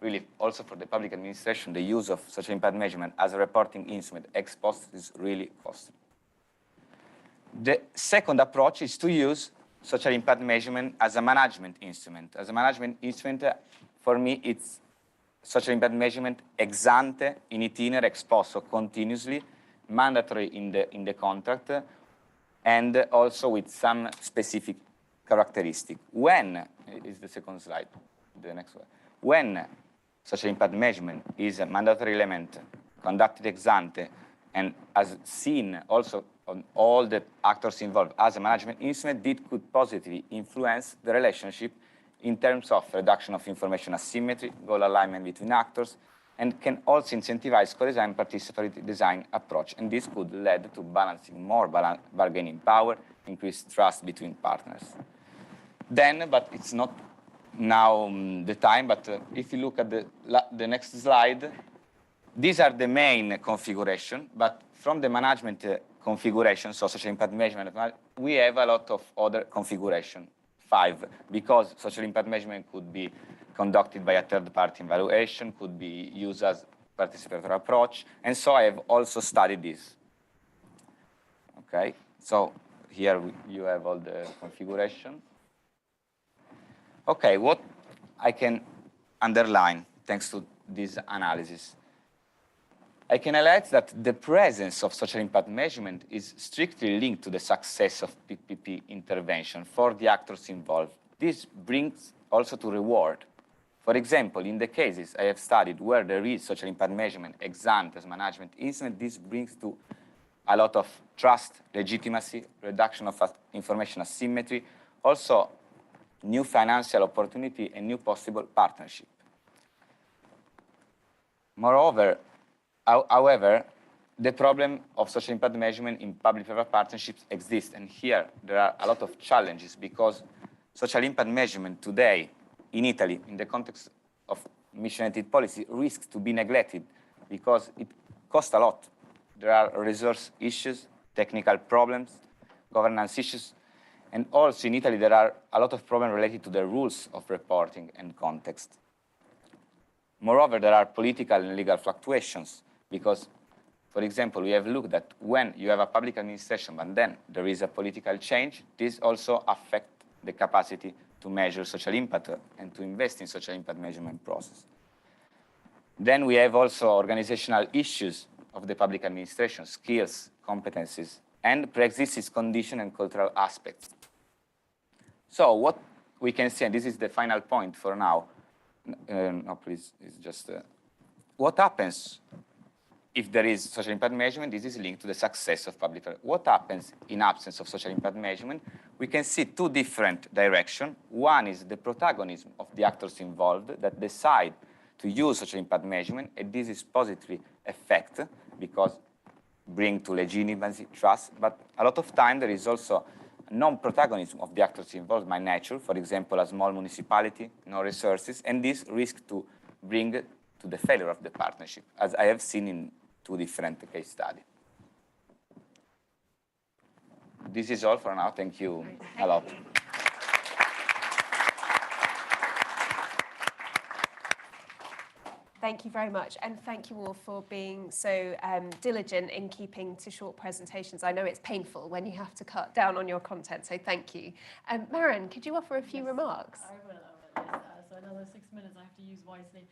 really also for the public administration, the use of social impact measurement as a reporting instrument ex post is really costly. The second approach is to use social impact measurement as a management instrument. As a management instrument, for me, it's social impact measurement ex ante, in itinere, ex post, so continuously, mandatory in the contract, and also with some specific characteristic. When, is the second slide, the next one. When social impact measurement is a mandatory element conducted ex ante and as seen also on all the actors involved as a management instrument, it could positively influence the relationship in terms of reduction of information asymmetry, goal alignment between actors, and can also incentivize co-design participatory design approach. And this could lead to balancing more bargaining power, increased trust between partners. Then, but it's not now the time, but if you look at the next slide, these are the main configuration, but from the management configuration, so social impact measurement, we have a lot of other configuration, 5, because social impact measurement could be conducted by a third-party evaluation, could be used as participatory approach, and so I have also studied this. Okay, so here you have all the configuration. Okay, what I can underline thanks to this analysis? I can highlight that the presence of social impact measurement is strictly linked to the success of PPP intervention for the actors involved. This brings also to reward. For example, in the cases I have studied where there is social impact measurement ex ante as management instrument, this brings to a lot of trust, legitimacy, reduction of information asymmetry, also new financial opportunity and new possible partnership. Moreover, however, the problem of social impact measurement in public-private partnerships exists, and here there are a lot of challenges because social impact measurement today in Italy, in the context of mission-oriented policy, risks to be neglected because it costs a lot. There are resource issues, technical problems, governance issues, and also in Italy there are a lot of problems related to the rules of reporting and context. Moreover, there are political and legal fluctuations because, for example, we have looked at when you have a public administration but then there is a political change, this also affects the capacity to measure social impact and to invest in social impact measurement process. Then we have also organizational issues of the public administration, skills, competencies, and pre-existing condition and cultural aspects. So what we can see, and this is the final point for now, no, please, it's just, what happens if there is social impact measurement? This is linked to the success of public. What happens in absence of social impact measurement? We can see two different directions. One is the protagonism of the actors involved that decide to use social impact measurement, and this is positively effect because bring to legitimacy, trust, but a lot of time there is also non-protagonism of the actors involved by nature, for example, a small municipality, no resources, and this risk to bring to the failure of the partnership, as I have seen in 2 different case studies. This is all for now. Thank you a lot. Thank you very much, and thank you all for being so diligent in keeping to short presentations. I know it's painful when you have to cut down on your content, so thank you. Maren, could you offer a few remarks? I will. So another 6 minutes I have to use wisely.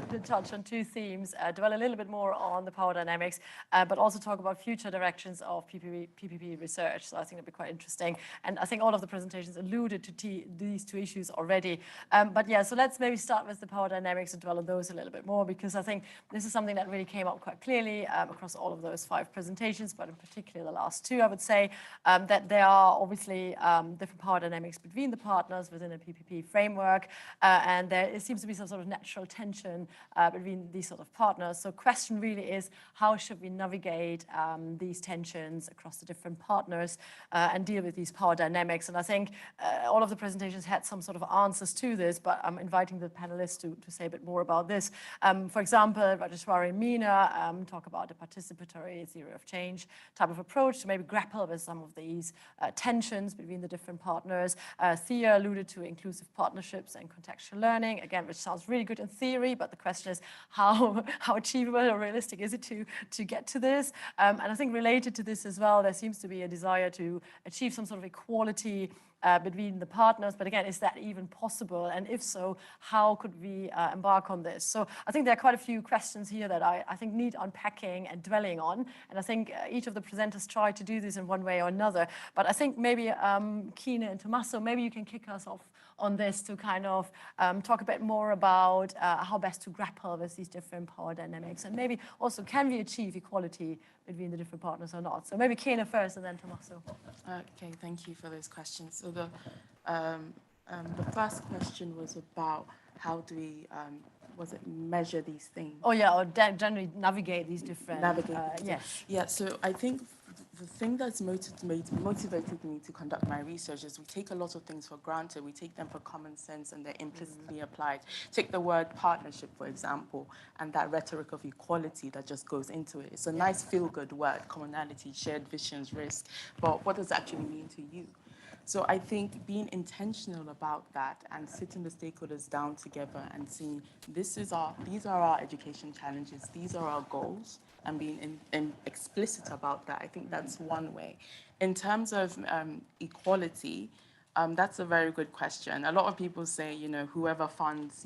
To touch on 2 themes, dwell a little bit more on the power dynamics, but also talk about future directions of PPP research. So I think it'll be quite interesting. And I think all of the presentations alluded to these 2 issues already. But yeah, so let's maybe start with the power dynamics and dwell on those a little bit more, because I think this is something that really came up quite clearly across all of those 5 presentations, but in particular the last 2, I would say, that there are obviously different power dynamics between the partners within a PPP framework. and there seems to be some sort of natural tension between these sort of partners. So question really is, how should we navigate these tensions across the different partners and deal with these power dynamics? And I think all of the presentations had some sort of answers to this, but I'm inviting the panelists to say a bit more about this. For example, Rajeshwari and Meena talk about the participatory theory of change type of approach to maybe grapple with some of these tensions between the different partners. Thea alluded to inclusive partnerships and contextual learning, again, which sounds really good in theory, but the question is how achievable or realistic is it to get to this? And I think related to this as well, there seems to be a desire to achieve some sort of equality between the partners, but again, is that even possible? And if so, how could we embark on this? So I think there are quite a few questions here that I think need unpacking and dwelling on, and I think each of the presenters tried to do this in one way or another, but I think maybe Kine and Tommaso, maybe you can kick us off on this to kind of talk a bit more about how best to grapple with these different power dynamics, and maybe also, can we achieve equality between the different partners or not? So maybe Kine first and then Tommaso. Okay, thank you for those questions. So the first question was about how do we measure these things? Oh yeah, or generally navigate these different. Yes. Yeah. So I think the thing that's motivated me to conduct my research is we take a lot of things for granted. We take them for common sense and they're implicitly applied. Take the word partnership, for example, and that rhetoric of equality that just goes into it. It's a nice feel-good word, commonality, shared visions, risk, but what does it actually mean to you? So I think being intentional about that and sitting the stakeholders down together and seeing these are our education challenges, these are our goals, and being explicit about that, I think that's one way. In terms of equality, that's a very good question. A lot of people say, whoever funds,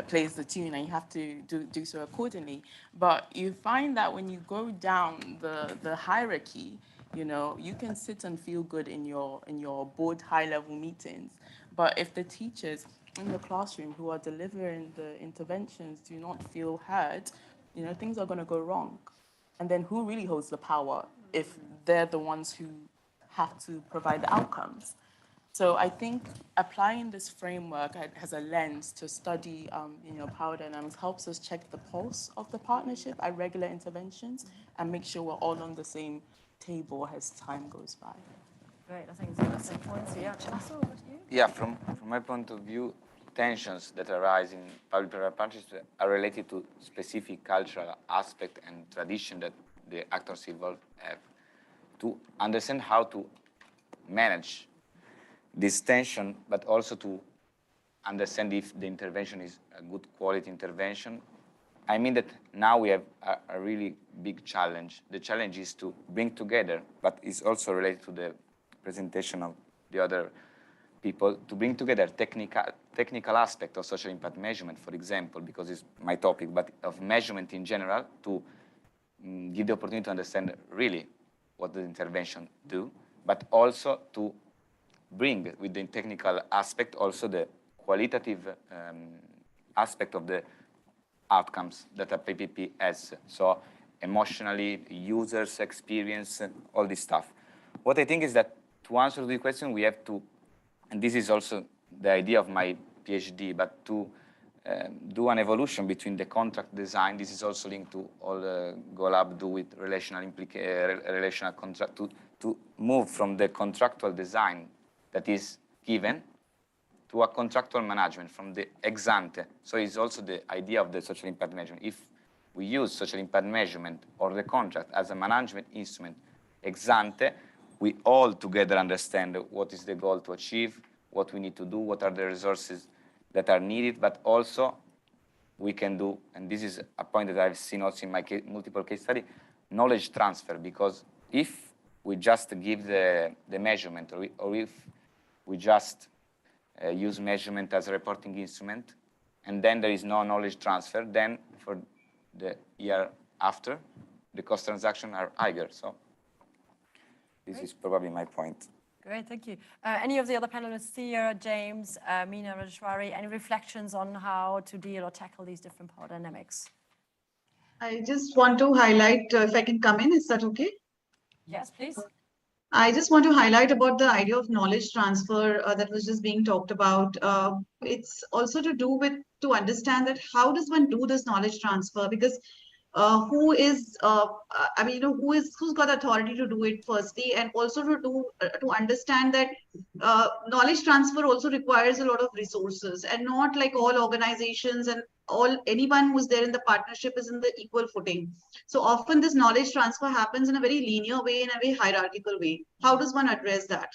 plays the tune, and you have to do so accordingly. But you find that when you go down the hierarchy, you can sit and feel good in your board high-level meetings, but if the teachers in the classroom who are delivering the interventions do not feel heard, things are going to go wrong. And then who really holds the power if they're the ones who have to provide the outcomes? So I think applying this framework as a lens to study, power dynamics helps us check the pulse of the partnership at regular interventions and make sure we're all on the same table as time goes by. Great, I think it's interesting points. Yeah, Tommaso, over to you. Yeah, from my point of view, tensions that arise in public-private partnerships are related to specific cultural aspect and tradition that the actors involved have. To understand how to manage this tension, but also to understand if the intervention is a good quality intervention, I mean that now we have a really big challenge. The challenge is to bring together, but it's also related to the presentation of the other people, to bring together technical aspect of social impact measurement, for example, because it's my topic, but of measurement in general, to give the opportunity to understand really what the intervention do, but also to bring with the technical aspect also the qualitative aspect of the outcomes that a PPP has. So emotionally, users' experience, all this stuff. What I think is that to answer the question, we have to, and this is also the idea of my PhD, but to do an evolution between the contract design. This is also linked to all the GoLab do with relational contract, to move from the contractual design that is given to a contractual management from the ex ante. So it's also the idea of the social impact measurement. If we use social impact measurement or the contract as a management instrument ex ante, we all together understand what is the goal to achieve, what we need to do, what are the resources that are needed, but also we can do, and this is a point that I've seen also in my multiple case study, knowledge transfer, because if we just give the measurement, or if we just use measurement as a reporting instrument, and then there is no knowledge transfer, then for the year after, the cost transactions are higher. So this is probably my point. Great, thank you. Any of the other panelists, Thea, James, Meena, Rajeshwari, any reflections on how to deal or tackle these different power dynamics? I just want to highlight, if I can come in, is that okay? Yes, please. I just want to highlight about the idea of knowledge transfer that was just being talked about. It's also to do with to understand that how does one do this knowledge transfer? Because who is, I mean, who's got authority to do it firstly, and also to understand that knowledge transfer also requires a lot of resources, and not like all organizations and anyone who's there in the partnership is in the equal footing. So often this knowledge transfer happens in a very linear way, in a very hierarchical way. How does one address that?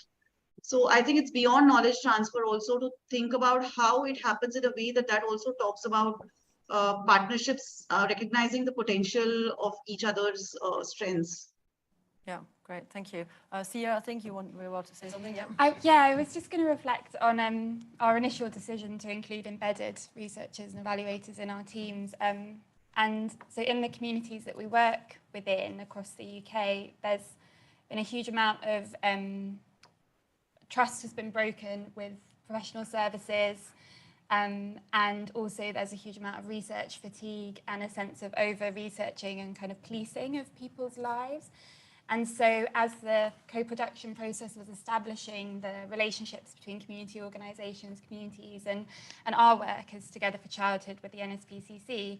So I think it's beyond knowledge transfer also to think about how it happens in a way that also talks about partnerships, recognizing the potential of each other's strengths. Yeah, great, thank you. Sia, I think you were about to say something, yeah? I was just going to reflect on our initial decision to include embedded researchers and evaluators in our teams. And so in the communities that we work within across the UK, there's been a huge amount of trust has been broken with professional services, and also there's a huge amount of research fatigue and a sense of over-researching and kind of policing of people's lives. And so as the co-production process was establishing the relationships between community organisations, communities, and our work as Together for Childhood with the NSPCC,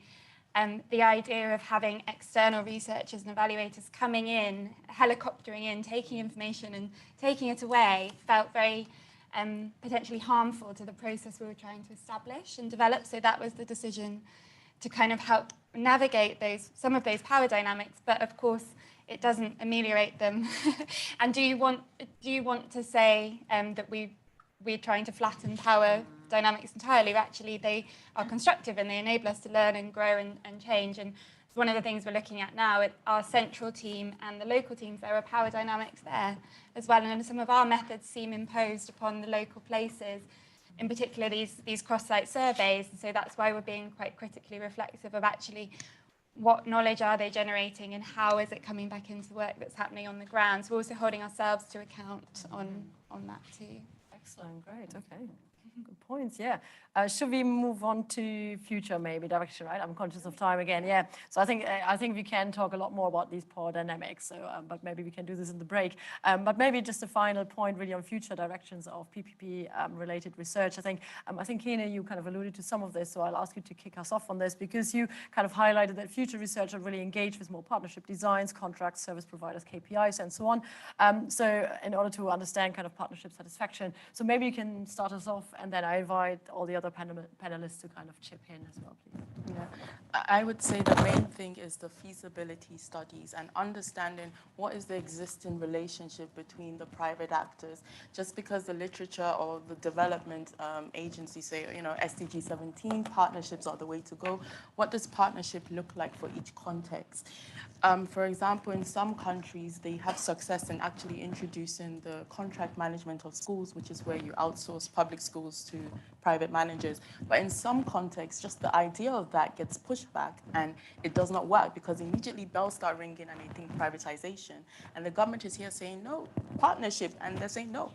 the idea of having external researchers and evaluators coming in, helicoptering in, taking information and taking it away felt very potentially harmful to the process we were trying to establish and develop. So that was the decision to kind of help navigate some of those power dynamics, but of course it doesn't ameliorate them. And do you want to say that we're trying to flatten power dynamics entirely? Actually, they are constructive and they enable us to learn and grow and change. And it's one of the things we're looking at now at our central team and the local teams. There are power dynamics there as well, and some of our methods seem imposed upon the local places, in particular these cross-site surveys. And so that's why we're being quite critically reflexive of actually what knowledge are they generating and how is it coming back into work that's happening on the ground. So we're also holding ourselves to account on that too. Excellent, great, okay. Good points, yeah. Should we move on to future maybe direction, right? I'm conscious of time again, yeah. So I think we can talk a lot more about these power dynamics, so, but maybe we can do this in the break. But maybe just a final point really on future directions of PPP related research. I think Kina, you kind of alluded to some of this, so I'll ask you to kick us off on this because you kind of highlighted that future research will really engage with more partnership designs, contracts, service providers, KPIs, and so on. So in order to understand kind of partnership satisfaction, so maybe you can start us off, and then I invite all the other panelists to kind of chip in as well, please. Yeah, I would say the main thing is the feasibility studies and understanding what is the existing relationship between the private actors. Just because the literature or the development agencies say, SDG 17, partnerships are the way to go. What does partnership look like for each context? For example, in some countries, they have success in actually introducing the contract management of schools, which is where you outsource public schools to private managers. But in some contexts, just the idea of that gets pushed back and it does not work because immediately bells start ringing and they think privatization. And the government is here saying, no, partnership, and they're saying, no,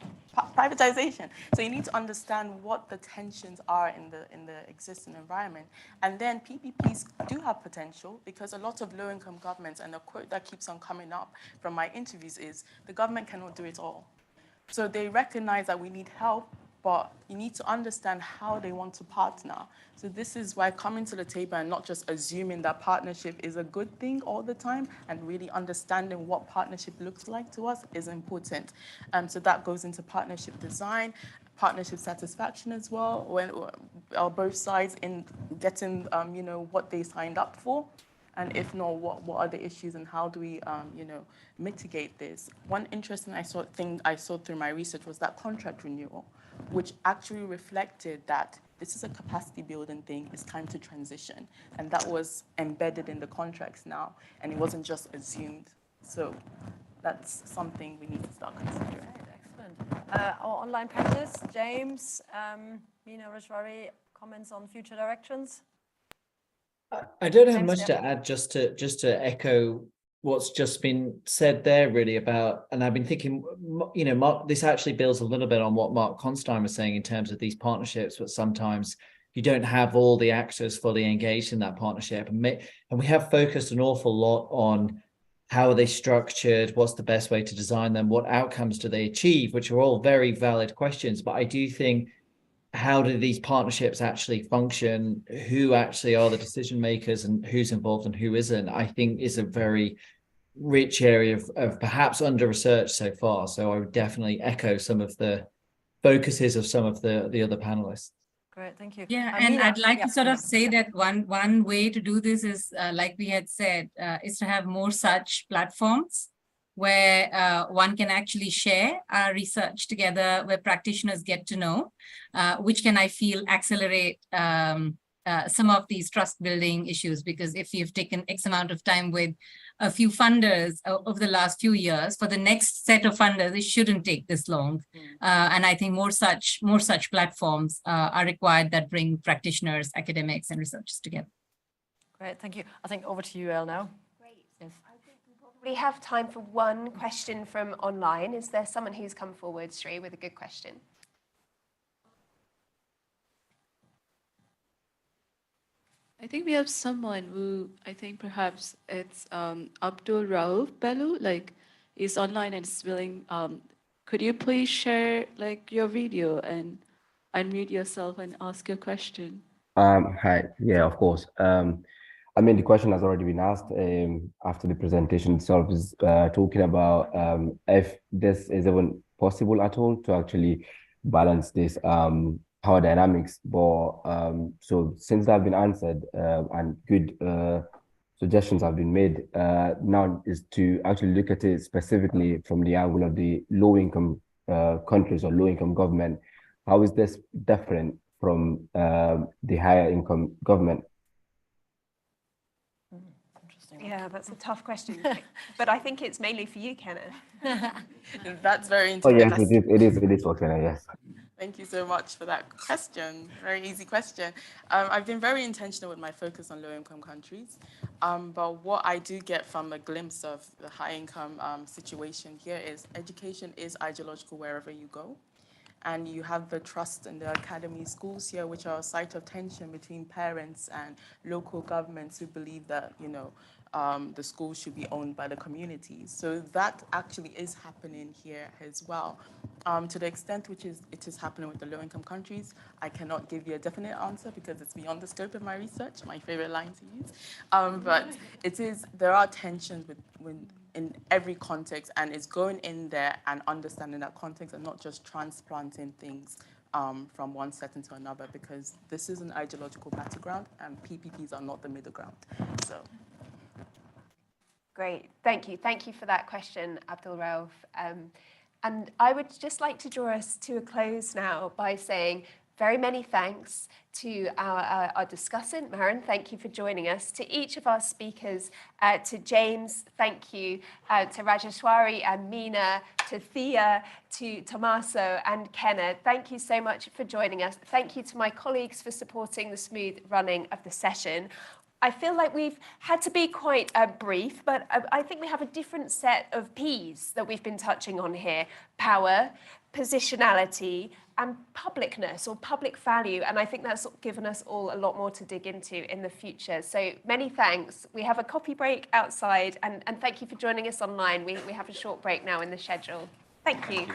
privatization. So you need to understand what the tensions are in the existing environment. And then PPPs do have potential because a lot of low-income governments, and the quote that keeps on coming up from my interviews is, the government cannot do it all. So they recognize that we need help, but you need to understand how they want to partner. So this is why coming to the table and not just assuming that partnership is a good thing all the time and really understanding what partnership looks like to us is important. So that goes into partnership design, partnership satisfaction as well, when both sides in getting what they signed up for. And if not, what are the issues and how do we, mitigate this? One interesting thing I saw through my research was that contract renewal, which actually reflected that this is a capacity building thing, it's time to transition. And that was embedded in the contracts now, and it wasn't just assumed. So that's something we need to start considering. Right, excellent. Our online panelists, James, Mina, Rishwari, comments on future directions? I don't have much to add, just to echo what's just been said there really about, and I've been thinking, Mark, this actually builds a little bit on what Mark Constein was saying in terms of these partnerships, but sometimes you don't have all the actors fully engaged in that partnership. And we have focused an awful lot on how are they structured, what's the best way to design them, what outcomes do they achieve, which are all very valid questions. But I do think, how do these partnerships actually function, who actually are the decision makers and who's involved and who isn't, I think is a very rich area of perhaps under-researched so far. So I would definitely echo some of the focuses of some of the other panelists. Great, thank you. Yeah, and I'd like to sort of say that one way to do this is, like we had said, is to have more such platforms where one can actually share our research together, where practitioners get to know, which can, I feel, accelerate some of these trust building issues. Because if you've taken X amount of time with a few funders over the last few years, for the next set of funders, it shouldn't take this long. And I think more such platforms are required that bring practitioners, academics, and researchers together. Great, thank you. I think over to you, Elle, now. Great. Yes. I think we probably have time for one question from online. Is there someone who's come forward, Sri, with a good question? I think we have someone who, I think perhaps it's Abdul Rauf Bellu, like is online and is willing. Could you please share like your video and unmute yourself and ask your question? Hi, yeah, of course. I mean, the question has already been asked after the presentation itself, is talking about if this is even possible at all to actually balance this power dynamics. But so since that have been answered and good suggestions have been made, now is to actually look at it specifically from the angle of the low-income countries or low-income government. How is this different from the higher income government? Yeah, that's a tough question, but I think it's mainly for you, Kenneth. That's very interesting. Oh yes, it is for Kenneth, yes. Thank you so much for that question. Very easy question. I've been very intentional with my focus on low-income countries, but what I do get from a glimpse of the high-income situation here is education is ideological wherever you go. And you have the trust in the academy schools here, which are a site of tension between parents and local governments who believe that, you know, the schools should be owned by the communities. So that actually is happening here as well. To the extent which it is happening with the low-income countries, I cannot give you a definite answer because it's beyond the scope of my research, my favorite line to use. But there are tensions in every context, and it's going in there and understanding that context and not just transplanting things from one setting to another, because this is an ideological battleground and PPPs are not the middle ground. So. Great, thank you. Thank you for that question, Abdul Rauf. And I would just like to draw us to a close now by saying very many thanks to our discussant, Maren, thank you for joining us. To each of our speakers, to James, thank you. To Rajeshwari and Meena, to Thea, to Tommaso and Kenna, thank you so much for joining us. Thank you to my colleagues for supporting the smooth running of the session. I feel like we've had to be quite brief, but I think we have a different set of Ps that we've been touching on here: power, positionality, and publicness or public value. And I think that's given us all a lot more to dig into in the future. So many thanks. We have a coffee break outside, and thank you for joining us online. We have a short break now in the schedule. Thank you.